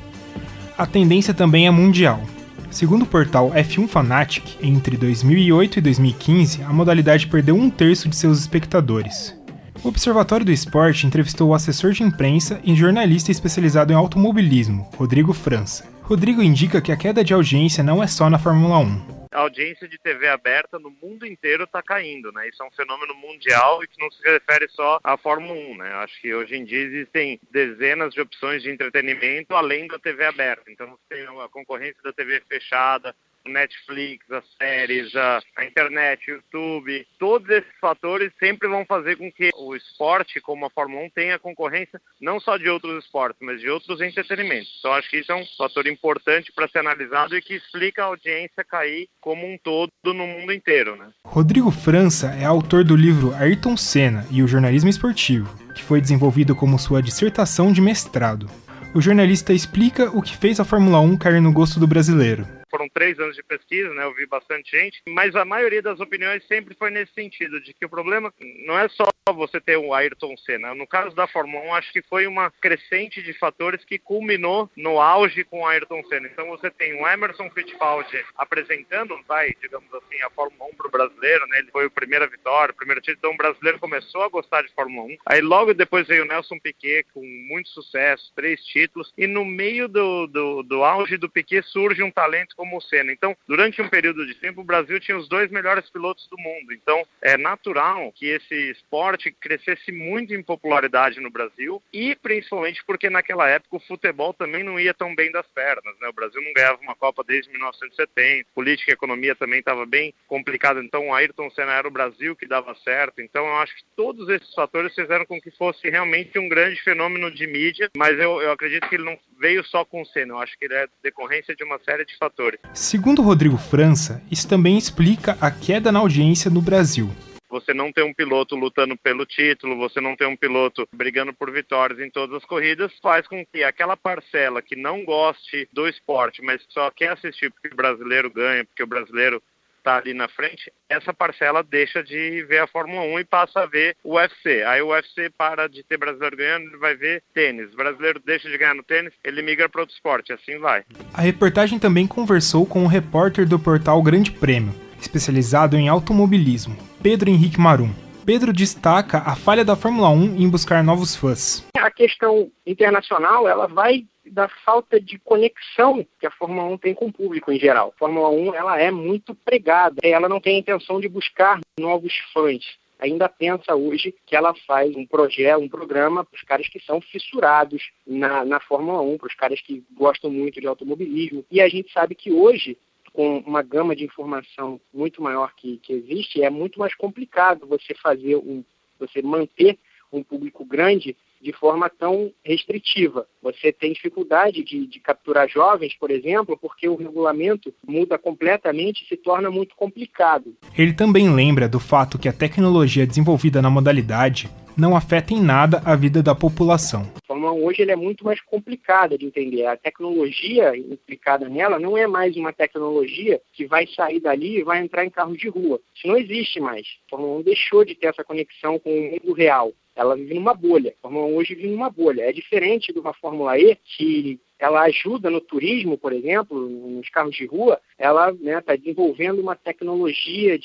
A tendência também é mundial. Segundo o portal F1 Fanatic, entre 2008 e 2015, a modalidade perdeu 1/3 de seus espectadores. O Observatório do Esporte entrevistou o assessor de imprensa e jornalista especializado em automobilismo, Rodrigo França. Rodrigo indica que a queda de audiência não é só na Fórmula 1. A audiência de TV aberta no mundo inteiro está caindo, né? Isso é um fenômeno mundial e que não se refere só à Fórmula 1, né? Acho que hoje em dia existem dezenas de opções de entretenimento além da TV aberta. Então você tem a concorrência da TV fechada, Netflix, as séries, a internet, o YouTube, todos esses fatores sempre vão fazer com que o esporte, como a Fórmula 1, tenha concorrência não só de outros esportes, mas de outros entretenimentos. Então acho que isso é um fator importante para ser analisado e que explica a audiência cair como um todo no mundo inteiro, né? Rodrigo França é autor do livro Ayrton Senna e o Jornalismo Esportivo, que foi desenvolvido como sua dissertação de mestrado. O jornalista explica o que fez a Fórmula 1 cair no gosto do brasileiro. Foram 3 anos de pesquisa, né? Eu vi bastante gente, mas a maioria das opiniões sempre foi nesse sentido, de que o problema não é só você ter o Ayrton Senna. No caso da Fórmula 1, acho que foi uma crescente de fatores que culminou no auge com o Ayrton Senna. Então você tem o Emerson Fittipaldi apresentando, digamos assim, a Fórmula 1 para o brasileiro, né? Ele foi a primeira vitória, o primeiro título, então o brasileiro começou a gostar de Fórmula 1. Aí logo depois veio o Nelson Piquet com muito sucesso, 3 títulos, e no meio do auge do Piquet surge um talento como como o Senna. Então, durante um período de tempo, o Brasil tinha os 2 melhores pilotos do mundo. Então, é natural que esse esporte crescesse muito em popularidade no Brasil e principalmente porque naquela época o futebol também não ia tão bem das pernas, né? O Brasil não ganhava uma Copa desde 1970, política e economia também estava bem complicada, então o Ayrton Senna era o Brasil que dava certo. Então eu acho que todos esses fatores fizeram com que fosse realmente um grande fenômeno de mídia, mas eu acredito que ele não veio só com o Senna, eu acho que ele é decorrência de uma série de fatores. Segundo Rodrigo França, isso também explica a queda na audiência no Brasil. Você não ter um piloto lutando pelo título, você não ter um piloto brigando por vitórias em todas as corridas, faz com que aquela parcela que não goste do esporte, mas só quer assistir porque o brasileiro ganha, porque o brasileiro está ali na frente, essa parcela deixa de ver a Fórmula 1 e passa a ver o UFC. Aí o UFC para de ter brasileiro ganhando, ele vai ver tênis. O brasileiro deixa de ganhar no tênis, ele migra para outro esporte, assim vai. A reportagem também conversou com o repórter do portal Grande Prêmio, especializado em automobilismo, Pedro Henrique Marum. Pedro destaca a falha da Fórmula 1 em buscar novos fãs. A questão internacional, ela vai da falta de conexão que a Fórmula 1 tem com o público em geral. A Fórmula 1 ela é muito pregada, ela não tem a intenção de buscar novos fãs. Ainda pensa hoje que ela faz um programa para os caras que são fissurados na Fórmula 1, para os caras que gostam muito de automobilismo. E a gente sabe que hoje, com uma gama de informação muito maior que existe, é muito mais complicado você manter um público grande de forma tão restritiva. Você tem dificuldade de capturar jovens, por exemplo, porque o regulamento muda completamente e se torna muito complicado. Ele também lembra do fato que a tecnologia desenvolvida na modalidade não afeta em nada a vida da população. A Fórmula 1 hoje é muito mais complicada de entender. A tecnologia implicada nela não é mais uma tecnologia que vai sair dali e vai entrar em carros de rua. Isso não existe mais. A Fórmula 1 deixou de ter essa conexão com o mundo real. Ela vive numa bolha. A Fórmula 1 hoje vive numa bolha. É diferente de uma Fórmula E que ela ajuda no turismo, por exemplo, nos carros de rua. Ela está desenvolvendo uma tecnologia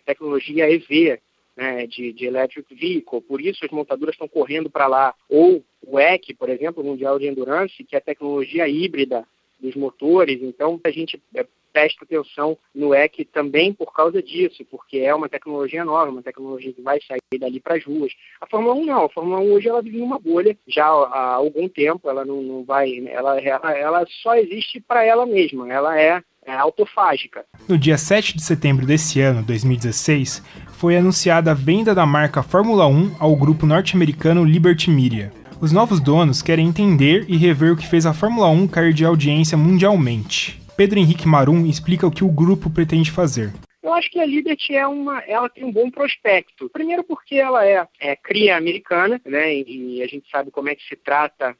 tecnologia EV, de Electric Vehicle, por isso as montadoras estão correndo para lá. Ou o WEC, por exemplo, o Mundial de Endurance, que é a tecnologia híbrida dos motores. Então, a gente presta atenção no WEC também por causa disso, porque é uma tecnologia nova, uma tecnologia que vai sair dali para as ruas. A Fórmula 1 não. A Fórmula 1 hoje ela vive numa bolha já há algum tempo. Ela não vai... Ela só existe para ela mesma. Ela é autofágica. No dia 7 de setembro desse ano, 2016, foi anunciada a venda da marca Fórmula 1 ao grupo norte-americano Liberty Media. Os novos donos querem entender e rever o que fez a Fórmula 1 cair de audiência mundialmente. Pedro Henrique Marum explica o que o grupo pretende fazer. Eu acho que a Liberty ela tem um bom prospecto. Primeiro porque ela é cria americana, né? E a gente sabe como é que se trata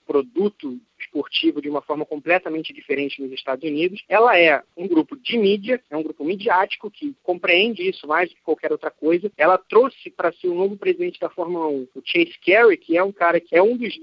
produto esportivo de uma forma completamente diferente nos Estados Unidos. Ela é um grupo de mídia, é um grupo midiático que compreende isso mais do que qualquer outra coisa. Ela trouxe para ser o novo presidente da Fórmula 1 o Chase Carey, que é um cara que é um dos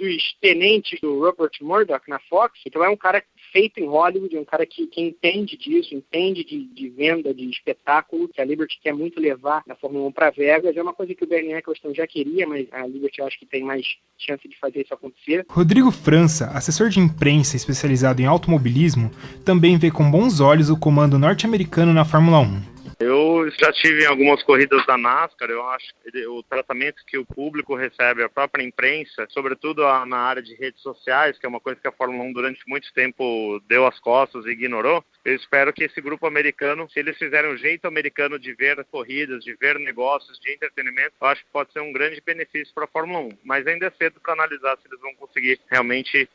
tenentes do Rupert Murdoch na Fox. Então é um cara feito em Hollywood, é um cara que entende disso, entende de venda, de espetáculo, que a Liberty quer muito levar na Fórmula 1 para Vegas. É uma coisa que o Bernie Eccleston já queria, mas a Liberty eu acho que tem mais chance de fazer isso acontecer. Rodrigo França, assessor de imprensa especializado em automobilismo, também vê com bons olhos o comando norte-americano na Fórmula 1. Eu já tive em algumas corridas da NASCAR, eu acho que o tratamento que o público recebe, a própria imprensa, sobretudo na área de redes sociais, que é uma coisa que a Fórmula 1 durante muito tempo deu as costas e ignorou. Eu espero que esse grupo americano, se eles fizerem um jeito americano de ver corridas, de ver negócios, de entretenimento, eu acho que pode ser um grande benefício para a Fórmula 1. Mas ainda é cedo para analisar se eles vão conseguir realmente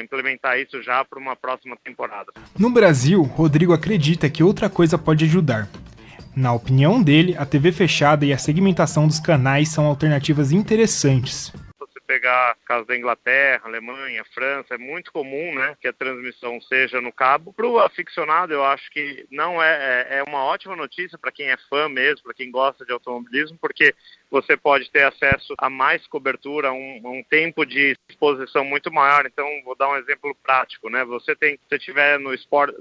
implementar isso já para uma próxima temporada. No Brasil, Rodrigo acredita que outra coisa pode ajudar. Na opinião dele, a TV fechada e a segmentação dos canais são alternativas interessantes. Você pegar caso da Inglaterra, Alemanha, França, é muito comum, né, que a transmissão seja no cabo. Para o aficionado, eu acho que não é uma ótima notícia para quem é fã mesmo, para quem gosta de automobilismo, porque você pode ter acesso a mais cobertura, um tempo de exposição muito maior. Então, vou dar um exemplo prático, né? Se tiver no Sport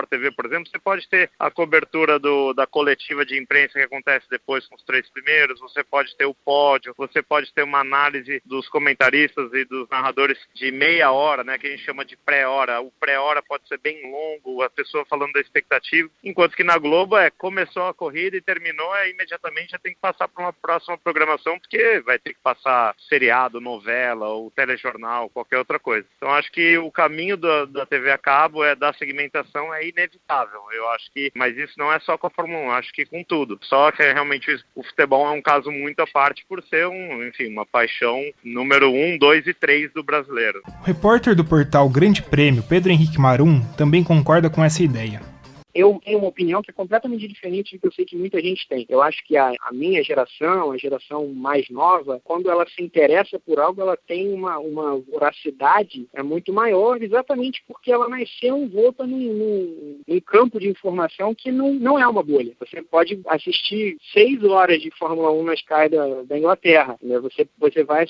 TV, por exemplo, você pode ter a cobertura da coletiva de imprensa que acontece depois com os 3 primeiros, você pode ter o pódio, você pode ter uma análise dos comentaristas e dos narradores de meia hora, né? Que a gente chama de pré-hora. O pré-hora pode ser bem longo, a pessoa falando da expectativa, enquanto que na Globo começou a corrida e terminou, imediatamente já tem que passar para uma próxima programação, porque vai ter que passar seriado, novela ou telejornal, qualquer outra coisa. Então acho que o caminho da TV a cabo da segmentação é inevitável. Eu acho que, mas isso não é só com a Fórmula 1, acho que com tudo. Só que realmente o futebol é um caso muito à parte por ser uma paixão número 1, 2 e 3 do brasileiro. O repórter do portal Grande Prêmio, Pedro Henrique Marum, também concorda com essa ideia. Eu tenho uma opinião que é completamente diferente do que eu sei que muita gente tem. Eu acho que a minha geração, a geração mais nova, quando ela se interessa por algo, ela tem uma voracidade muito maior, exatamente porque ela nasceu envolta num campo de informação que não é uma bolha. Você pode assistir 6 horas de Fórmula 1 na Sky da Inglaterra. Né? Você vai,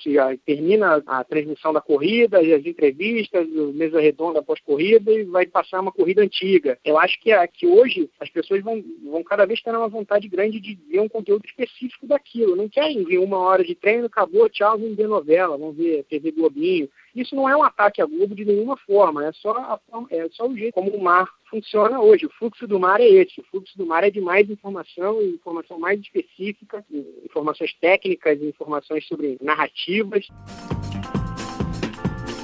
termina a transmissão da corrida, as entrevistas, mesa redonda pós-corrida e vai passar uma corrida antiga. Eu acho que hoje as pessoas vão cada vez ter uma vontade grande de ver um conteúdo específico daquilo. Não querem ver 1 hora de treino, acabou, tchau, vamos ver novela, vamos ver TV Globinho. Isso não é um ataque à Globo de nenhuma forma, é só o jeito como o mar funciona hoje. O fluxo do mar é esse, o fluxo do mar é de mais informação, informação mais específica, informações técnicas, informações sobre narrativas.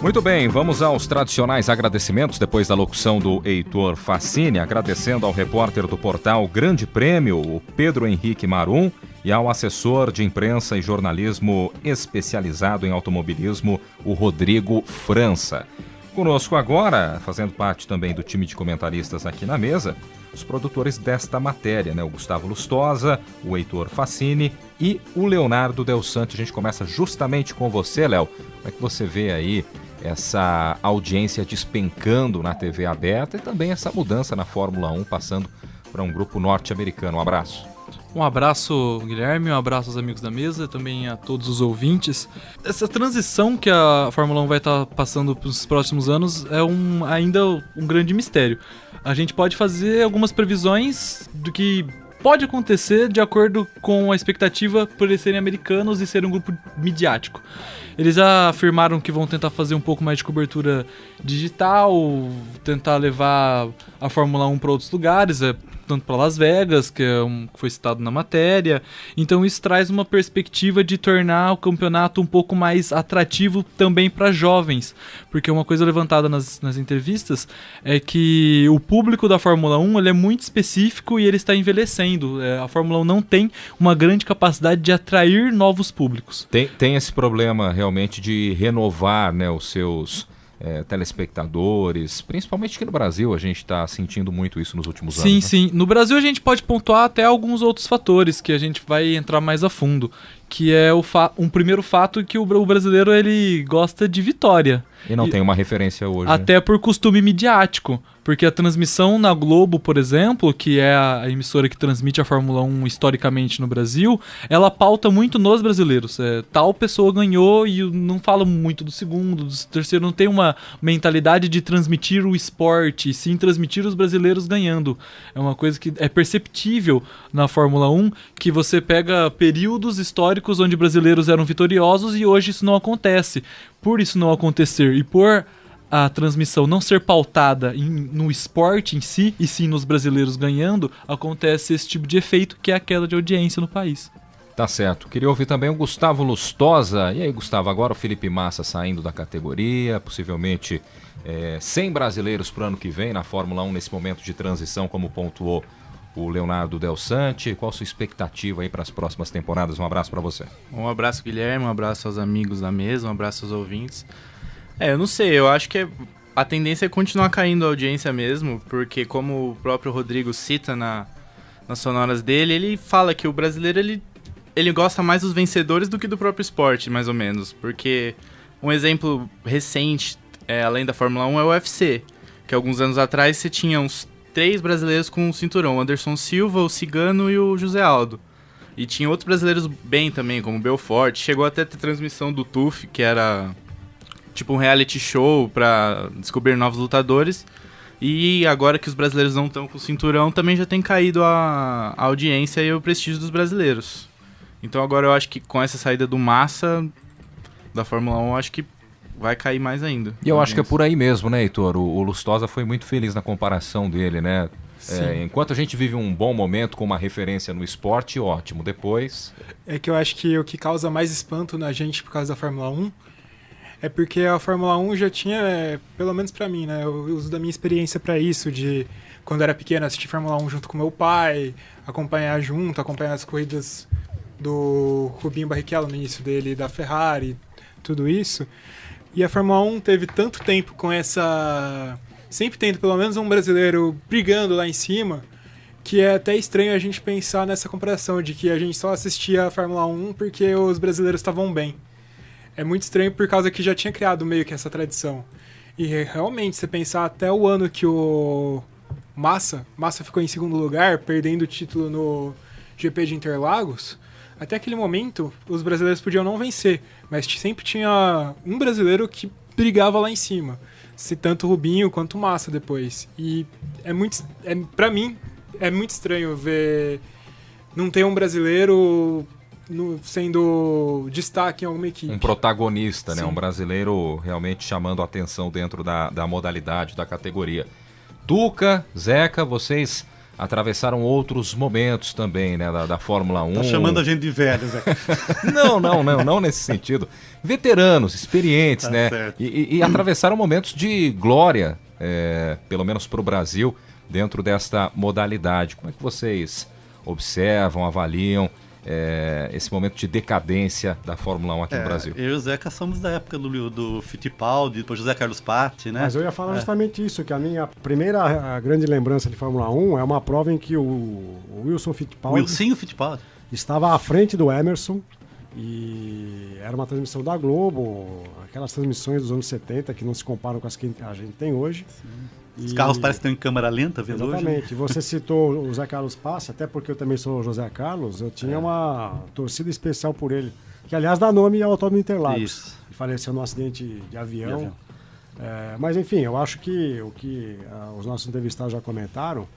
Muito bem, vamos aos tradicionais agradecimentos depois da locução do Heitor Facini, agradecendo ao repórter do portal Grande Prêmio, o Pedro Henrique Marum, e ao assessor de imprensa e jornalismo especializado em automobilismo, o Rodrigo França. Conosco agora, fazendo parte também do time de comentaristas aqui na mesa, os produtores desta matéria, né? O Gustavo Lustosa, o Heitor Facini e o Leonardo Del Sante. A gente começa justamente com você, Léo. Como é que você vê aí essa audiência despencando na TV aberta e também essa mudança na Fórmula 1 passando para um grupo norte-americano? Um abraço. Um abraço, Guilherme, um abraço aos amigos da mesa, também a todos os ouvintes. Essa transição que a Fórmula 1 vai estar passando nos próximos anos é ainda um grande mistério. A gente pode fazer algumas previsões do que pode acontecer de acordo com a expectativa por eles serem americanos e serem um grupo midiático. Eles já afirmaram que vão tentar fazer um pouco mais de cobertura digital, tentar levar a Fórmula 1 para outros lugares, tanto para Las Vegas, que foi citado na matéria. Então isso traz uma perspectiva de tornar o campeonato um pouco mais atrativo também para jovens, porque uma coisa levantada nas entrevistas é que o público da Fórmula 1 ele é muito específico e ele está envelhecendo. A Fórmula 1 não tem uma grande capacidade de atrair novos públicos. Tem esse problema realmente de renovar, né, os seus telespectadores, principalmente aqui no Brasil, a gente está sentindo muito isso nos últimos anos. Sim, né? sim. No Brasil a gente pode pontuar até alguns outros fatores que a gente vai entrar mais a fundo, que é um primeiro fato que o brasileiro ele gosta de vitória. E não tem uma referência hoje. Até né? por costume midiático. Porque a transmissão na Globo, por exemplo, que é a emissora que transmite a Fórmula 1 historicamente no Brasil, ela pauta muito nos brasileiros. Tal pessoa ganhou e não fala muito do segundo, do terceiro, não tem uma mentalidade de transmitir o esporte, sim transmitir os brasileiros ganhando. É uma coisa que é perceptível na Fórmula 1, que você pega períodos históricos onde brasileiros eram vitoriosos e hoje isso não acontece. Por isso não acontecer e por a transmissão não ser pautada no esporte em si, e sim nos brasileiros ganhando, acontece esse tipo de efeito que é a queda de audiência no país. Tá certo. Queria ouvir também o Gustavo Lustosa. E aí, Gustavo, agora o Felipe Massa saindo da categoria, possivelmente 100 brasileiros para o ano que vem na Fórmula 1 nesse momento de transição, como pontuou o Leonardo Del Sante. Qual a sua expectativa aí para as próximas temporadas? Um abraço para você. Um abraço, Guilherme, um abraço aos amigos da mesa, um abraço aos ouvintes. Eu não sei, eu acho que a tendência é continuar caindo a audiência mesmo, porque como o próprio Rodrigo cita nas sonoras dele, ele fala que o brasileiro ele gosta mais dos vencedores do que do próprio esporte, mais ou menos, porque um exemplo recente, além da Fórmula 1, é o UFC, que alguns anos atrás você tinha uns 3 brasileiros com o cinturão, o Anderson Silva, o Cigano e o José Aldo. E tinha outros brasileiros bem também, como o Belfort. Chegou até a ter transmissão do TUF, que era tipo um reality show pra descobrir novos lutadores. E agora que os brasileiros não estão com o cinturão, também já tem caído a audiência e o prestígio dos brasileiros. Então agora eu acho que com essa saída do Massa da Fórmula 1, eu acho que vai cair mais ainda. E eu acho que é por aí mesmo, né, Heitor? O Lustosa foi muito feliz na comparação dele, né? Enquanto a gente vive um bom momento com uma referência no esporte, ótimo. Depois... É que eu acho que o que causa mais espanto na gente por causa da Fórmula 1 é porque a Fórmula 1 já tinha, pelo menos pra mim, né? Eu uso da minha experiência pra isso, de quando eu era pequeno assistir Fórmula 1 junto com meu pai, acompanhar as corridas do Rubinho Barrichello no início dele, da Ferrari, tudo isso. E a Fórmula 1 teve tanto tempo com essa... sempre tendo pelo menos um brasileiro brigando lá em cima, que é até estranho a gente pensar nessa comparação de que a gente só assistia a Fórmula 1 porque os brasileiros estavam bem. É muito estranho por causa que já tinha criado meio que essa tradição. E realmente, você pensar até o ano que o Massa ficou em segundo lugar, perdendo o título no GP de Interlagos, até aquele momento os brasileiros podiam não vencer, mas sempre tinha um brasileiro que brigava lá em cima. Se tanto o Rubinho quanto o Massa depois. E pra mim, é muito estranho ver não ter um brasileiro sendo destaque em alguma equipe. Um protagonista, né? Um brasileiro realmente chamando a atenção dentro da modalidade, da categoria. Tuca, Zeca, vocês atravessaram outros momentos também, né? Da Fórmula 1. Tá chamando a gente de velho, Zeca. Não nesse sentido. Veteranos, experientes, tá, né? Certo. E atravessaram momentos de glória, pelo menos para o Brasil, dentro desta modalidade. Como é que vocês observam, avaliam esse momento de decadência da Fórmula 1 aqui no Brasil? Eu e o Zeca somos da época do Fittipaldi, depois José Carlos Patti, né? Mas eu ia falar justamente isso, que a minha primeira grande lembrança de Fórmula 1 é uma prova em que o Wilson Fittipaldi... Wilsinho Fittipaldi. Estava à frente do Emerson e era uma transmissão da Globo, aquelas transmissões dos anos 70 que não se comparam com as que a gente tem hoje. Os carros parecem que estão em câmera lenta, vendo hoje. Exatamente. Você citou o José Carlos Passe, até porque eu também sou José Carlos, eu tinha uma torcida especial por ele, que aliás dá nome ao Autódromo Interlagos. Isso. Faleceu num acidente de avião. Mas enfim, eu acho que o que os nossos entrevistados já comentaram,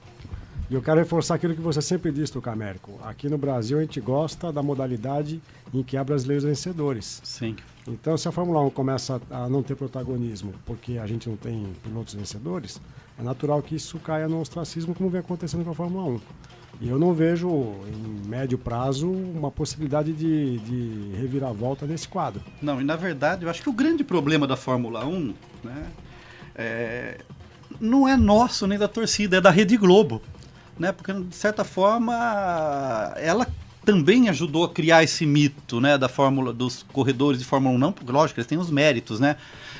e eu quero reforçar aquilo que você sempre disse, Tuca Américo. Aqui no Brasil a gente gosta da modalidade em que há brasileiros vencedores. Sim. Então, se a Fórmula 1 começa a não ter protagonismo porque a gente não tem pilotos vencedores, é natural que isso caia no ostracismo, como vem acontecendo com a Fórmula 1. E eu não vejo, em médio prazo, uma possibilidade de reviravolta nesse quadro. Não, e na verdade, eu acho que o grande problema da Fórmula 1, né, não é nosso nem da torcida, é da Rede Globo. Né, porque, de certa forma, ela também ajudou a criar esse mito, né, dos corredores de Fórmula 1, não, porque, lógico, eles têm os méritos, né?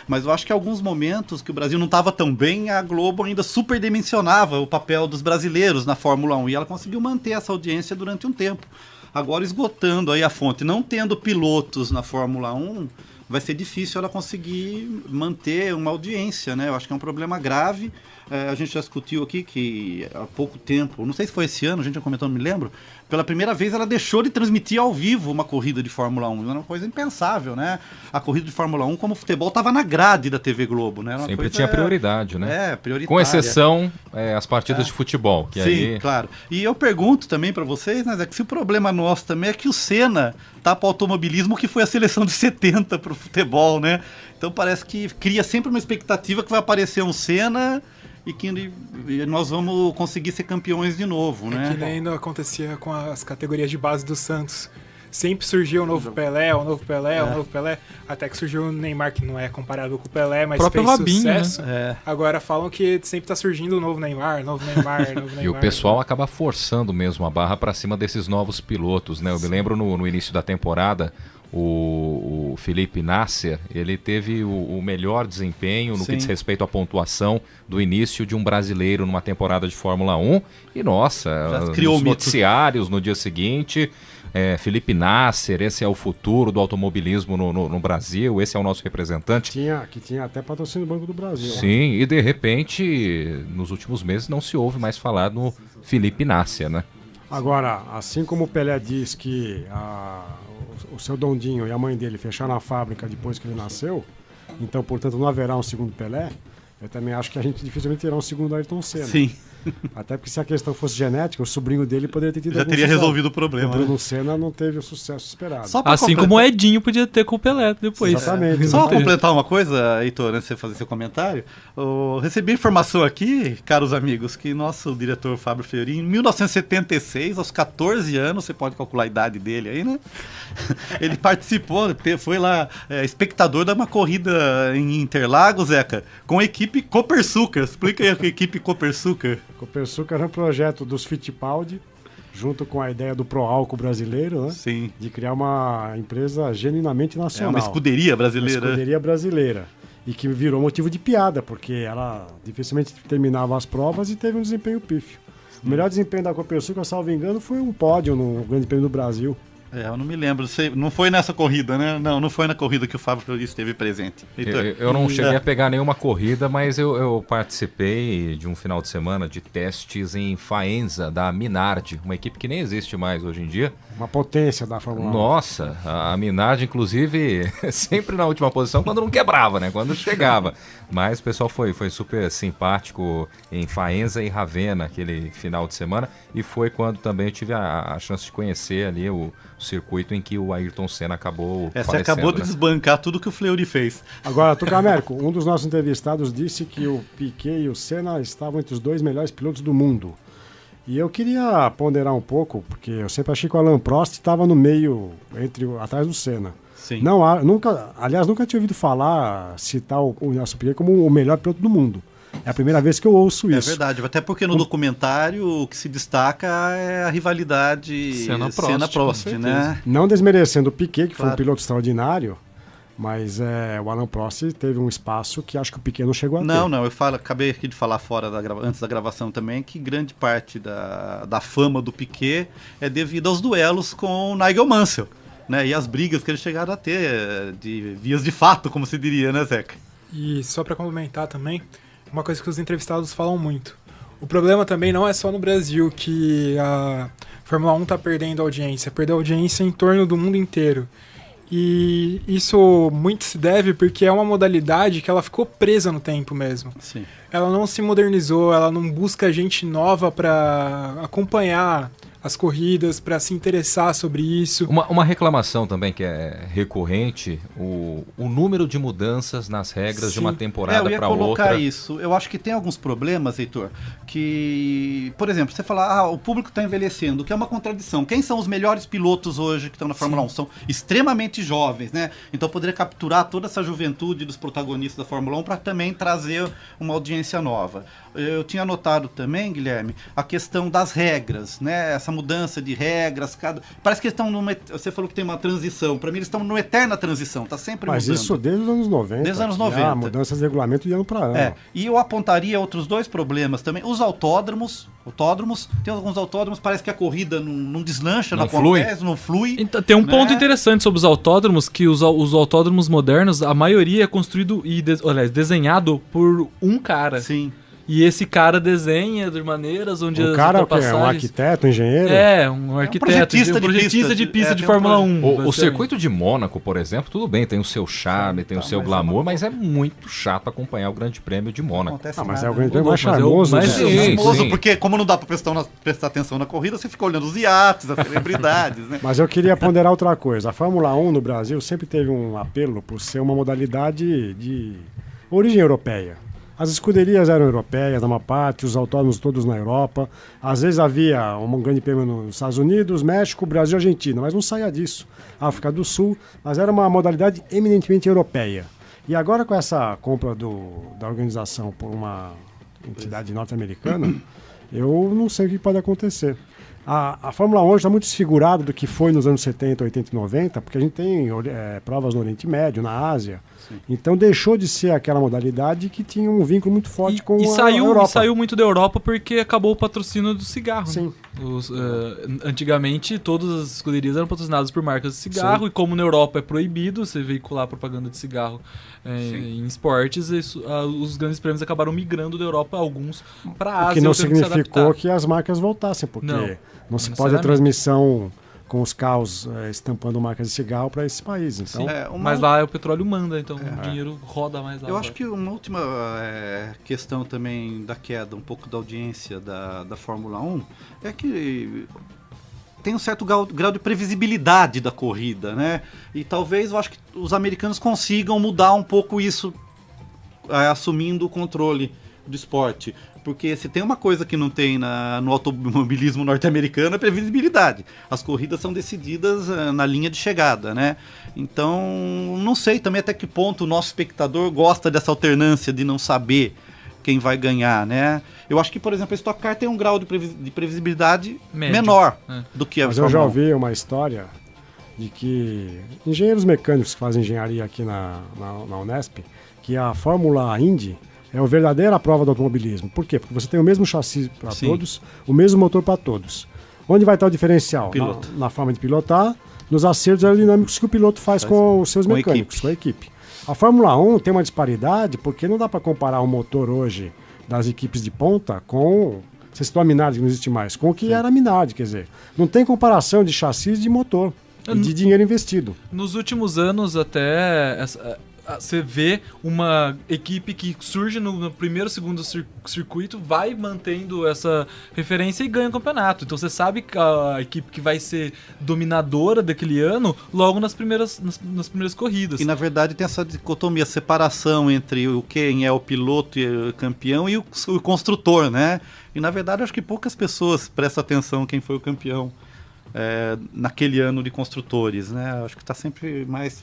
Mas eu acho que em alguns momentos que o Brasil não estava tão bem, a Globo ainda superdimensionava o papel dos brasileiros na Fórmula 1 e ela conseguiu manter essa audiência durante um tempo. Agora, esgotando aí a fonte, não tendo pilotos na Fórmula 1, vai ser difícil ela conseguir manter uma audiência, né? Eu acho que é um problema grave. A gente já discutiu aqui que há pouco tempo, não sei se foi esse ano, a gente já comentou, não me lembro, pela primeira vez ela deixou de transmitir ao vivo uma corrida de Fórmula 1. Era uma coisa impensável, né? A corrida de Fórmula 1, como o futebol, estava na grade da TV Globo, né? Sempre tinha prioridade, né? Prioritária. Com exceção as partidas de futebol. Que sim, aí... claro. E eu pergunto também para vocês, né, que se o problema nosso também é que o Senna tá para o automobilismo, que foi a seleção de 70 para o futebol, né? Então parece que cria sempre uma expectativa que vai aparecer um Senna e que nós vamos conseguir ser campeões de novo, né? Que nem acontecia com as categorias de base do Santos. Sempre surgiu o novo Pelé, o novo Pelé, o novo Pelé, até que surgiu o Neymar, que não é comparável com o Pelé, mas fez Robinho, sucesso. Né? Agora falam que sempre tá surgindo o novo Neymar, novo Neymar. E o pessoal acaba forçando mesmo a barra para cima desses novos pilotos, né? Eu me lembro no início da temporada, o Felipe Nasser, ele teve o melhor desempenho no que diz respeito à pontuação do início de um brasileiro numa temporada de Fórmula 1. E nossa, nos noticiários no dia seguinte, Felipe Nasser, esse é o futuro do automobilismo no Brasil, esse é o nosso representante. Que tinha até patrocínio do Banco do Brasil. Sim, e de repente, nos últimos meses não se ouve mais falar no Felipe Nasser, né? Agora, assim como o Pelé diz que o seu Dondinho e a mãe dele fecharam a fábrica depois que ele nasceu, então, portanto, não haverá um segundo Pelé, eu também acho que a gente dificilmente terá um segundo Ayrton Senna. Sim. Até porque se a questão fosse genética, o sobrinho dele poderia ter tido Já teria resolvido o problema. O Bruno Senna não teve o sucesso esperado. Assim como o Edinho podia ter com o Pelé depois. Exatamente. Só completar uma coisa, Heitor, antes de você fazer seu comentário. Recebi informação aqui, caros amigos, que nosso diretor Fábio Fiorin, em 1976, aos 14 anos, você pode calcular a idade dele aí, né? Ele participou, foi lá espectador de uma corrida em Interlagos, Zeca, com a equipe Copersucar. Explica aí a equipe Copersucar. Copersucar era um projeto dos Fittipaldi, junto com a ideia do Proálcool brasileiro, né? Sim. De criar uma empresa genuinamente nacional. Uma escuderia brasileira. Uma escuderia brasileira. E que virou motivo de piada, porque ela dificilmente terminava as provas e teve um desempenho pífio. O melhor desempenho da Copersucar, salvo engano, foi um pódio no Grande Prêmio do Brasil. Eu não me lembro. Não foi nessa corrida, né? Não foi na corrida que o Fábio Fiorin esteve presente. Eu não cheguei a pegar nenhuma corrida, mas eu participei de um final de semana de testes em Faenza, da Minardi, uma equipe que nem existe mais hoje em dia. Uma potência da Fórmula 1. Nossa, a Minardi, inclusive, sempre na última posição quando não quebrava, né? Quando chegava. Mas o pessoal foi super simpático em Faenza e Ravenna, aquele final de semana. E foi quando também eu tive a chance de conhecer ali o circuito em que o Ayrton Senna acabou Você falecendo, acabou de né? desbancar tudo que o Fleury fez. Agora, Tucamérico, um dos nossos entrevistados disse que o Piquet e o Senna estavam entre os 2 melhores pilotos do mundo. E eu queria ponderar um pouco, porque eu sempre achei que o Alain Prost estava no meio, atrás do Senna. Sim. Nunca tinha ouvido citar o Nelson Piquet como o melhor piloto do mundo. É a primeira vez que eu ouço isso. É verdade, até porque no documentário o que se destaca é a rivalidade Senna-Prost, né? Não desmerecendo o Piquet, que foi um piloto extraordinário, mas o Alain Prost teve um espaço que acho que o Piquet não chegou a ter. Não, acabei aqui de falar antes da gravação também, que grande parte da fama do Piquet é devido aos duelos com o Nigel Mansell, né? E as brigas que eles chegaram a ter, de vias de fato, como se diria, né, Zeca? E só para complementar também, uma coisa que os entrevistados falam muito. O problema também não é só no Brasil que a Fórmula 1 está perdendo audiência. Perdeu audiência em torno do mundo inteiro. E isso muito se deve porque é uma modalidade que ela ficou presa no tempo mesmo. Sim. Ela não se modernizou, ela não busca gente nova para acompanhar as corridas, para se interessar sobre isso. Uma reclamação também que é recorrente, o número de mudanças nas regras de uma temporada para outra. Eu ia colocar isso. Eu acho que tem alguns problemas, Heitor, que, por exemplo, você fala, o público está envelhecendo, que é uma contradição. Quem são os melhores pilotos hoje que estão na Fórmula 1? São extremamente jovens, né? Então poderia capturar toda essa juventude dos protagonistas da Fórmula 1 para também trazer uma audiência nova. Eu tinha notado também, Guilherme, a questão das regras, né? Essa mudança de regras, parece que eles estão você falou que tem uma transição, para mim eles estão numa eterna transição, tá sempre mudando. Mas isso desde os anos 90. Desde os anos 90. Mudanças de regulamento de ano para ano. E eu apontaria outros 2 problemas também, os autódromos, tem alguns autódromos, parece que a corrida não deslancha, não flui. Então, tem um ponto interessante sobre os autódromos, que os autódromos modernos, a maioria é construído desenhado por um cara. Sim. E esse cara desenha de maneiras onde as ultrapassagens... Um arquiteto, um engenheiro? Um arquiteto, um projetista de pista de Fórmula 1. O circuito de Mônaco, por exemplo, tudo bem, tem o seu charme, tem o seu glamour, mas é muito chato acompanhar o Grande Prêmio de Mônaco. Mas é o Grande Prêmio mais charmoso. Sim. Porque como não dá para prestar atenção na corrida, você fica olhando os iates, as celebridades, né? Mas eu queria ponderar outra coisa. A Fórmula 1 no Brasil sempre teve um apelo por ser uma modalidade de origem europeia. As escuderias eram europeias, na maior parte, os autódromos todos na Europa. Às vezes havia um grande prêmio nos Estados Unidos, México, Brasil e Argentina, mas não saía disso. África do Sul, mas era uma modalidade eminentemente europeia. E agora com essa compra da organização por uma entidade norte-americana, eu não sei o que pode acontecer. A Fórmula 1 hoje está muito desfigurada do que foi nos anos 70, 80 e 90, porque a gente tem provas no Oriente Médio, na Ásia. Sim. Então deixou de ser aquela modalidade que tinha um vínculo muito forte com a Europa. E saiu muito da Europa porque acabou o patrocínio do cigarro. Sim. Né? Antigamente, todas as escuderias eram patrocinadas por marcas de cigarro. Sim. E como na Europa é proibido você veicular propaganda de cigarro em esportes, os grandes prêmios acabaram migrando da Europa, alguns para a Ásia. O que não significou que as marcas voltassem, porque não se pode a transmissão com os carros estampando marcas de cigarro para esses países. Então, mas lá o petróleo manda, então o dinheiro roda mais lá. Eu acho que uma última questão também da queda, um pouco da audiência da Fórmula 1, é que tem um certo grau de previsibilidade da corrida, né? E talvez eu acho que os americanos consigam mudar um pouco isso, assumindo o controle do esporte. Porque se tem uma coisa que não tem no automobilismo norte-americano é previsibilidade. As corridas são decididas na linha de chegada, né? Então, não sei também até que ponto o nosso espectador gosta dessa alternância de não saber quem vai ganhar, né? Eu acho que, por exemplo, a Stock Car tem um grau de previsibilidade menor do que a Mas eu já ouvi uma história de que engenheiros mecânicos que fazem engenharia aqui na Unesp, que a Fórmula Indy é a verdadeira prova do automobilismo. Por quê? Porque você tem o mesmo chassi para todos, o mesmo motor para todos. Onde vai estar o diferencial? Na forma de pilotar, nos acertos aerodinâmicos que o piloto faz com os seus mecânicos, com a equipe. A Fórmula 1 tem uma disparidade porque não dá para comparar o motor hoje das equipes de ponta com... Você citou a Minardi, que não existe mais, com o que era a Minardi, quer dizer, não tem comparação de chassis de motor e de dinheiro investido. Nos últimos anos até... Você vê uma equipe que surge no primeiro, segundo circuito, vai mantendo essa referência e ganha o campeonato. Então você sabe que a equipe que vai ser dominadora daquele ano logo nas primeiras corridas. E na verdade tem essa dicotomia, separação entre quem é o piloto e o campeão e o construtor, né? E na verdade eu acho que poucas pessoas prestam atenção quem foi o campeão. Naquele ano de construtores, né? Acho que está sempre mais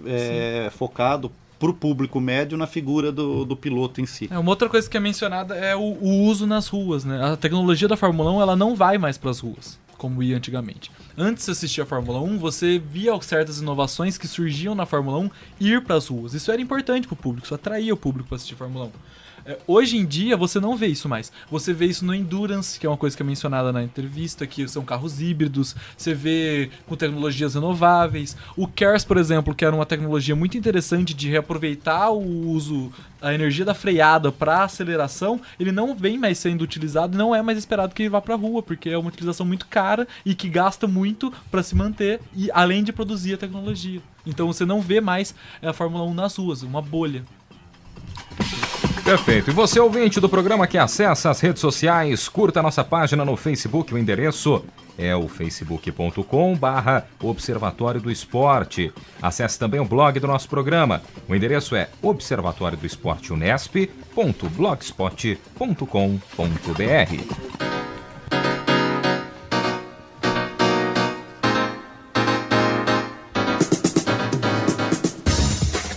focado para o público médio na figura do piloto em si. Uma outra coisa que é mencionada é o uso nas ruas, né? A tecnologia da Fórmula 1 ela não vai mais para as ruas, como ia antigamente. Antes de assistir a Fórmula 1, você via certas inovações que surgiam na Fórmula 1 ir para as ruas. Isso era importante para o público, isso atraía o público para assistir a Fórmula 1. Hoje em dia você não vê isso mais. Você vê isso no Endurance, que é uma coisa que é mencionada na entrevista, que são carros híbridos. Você vê com tecnologias renováveis. O KERS, por exemplo, que era uma tecnologia muito interessante de reaproveitar a energia da freada para aceleração, ele não vem mais sendo utilizado e não é mais esperado que ele vá para a rua, porque é uma utilização muito cara e que gasta muito para se manter, e além de produzir a tecnologia. Então você não vê mais a Fórmula 1 nas ruas, uma bolha. Perfeito. E você, ouvinte do programa que acessa as redes sociais, curta a nossa página no Facebook. O endereço é o facebook.com/Observatório do Esporte. Acesse também o blog do nosso programa. O endereço é observatoriodoesporte.unesp.blogspot.com.br.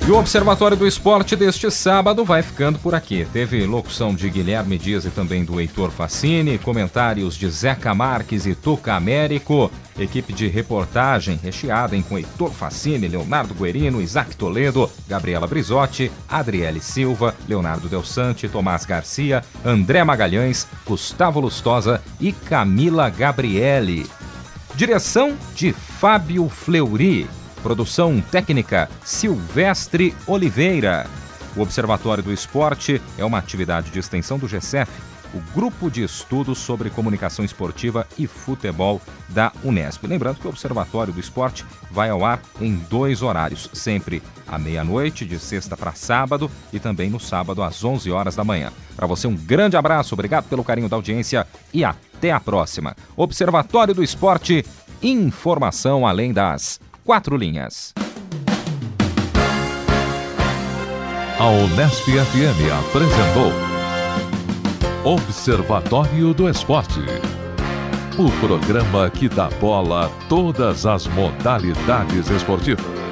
E o Observatório do Esporte deste sábado vai ficando por aqui. Teve locução de Guilherme Dias e também do Heitor Facini, comentários de Zeca Marques e Tuca Américo, equipe de reportagem recheada com Heitor Facini, Leonardo Guerino, Isaac Toledo, Gabriela Brizotti, Adriele Silva, Leonardo Del Sante, Tomás Garcia, André Magalhães, Gustavo Lustosa e Camila Gabriele. Direção de Fábio Fleury. Produção técnica Silvestre Oliveira. O Observatório do Esporte é uma atividade de extensão do GCEF, o Grupo de Estudos sobre Comunicação Esportiva e Futebol da Unesp. Lembrando que o Observatório do Esporte vai ao ar em 2 horários, sempre à meia-noite, de sexta para sábado, e também no sábado às 11 horas da manhã. Para você um grande abraço, obrigado pelo carinho da audiência e até a próxima. Observatório do Esporte, informação além das 4 linhas. A Unesp FM apresentou Observatório do Esporte, o programa que dá bola a todas as modalidades esportivas.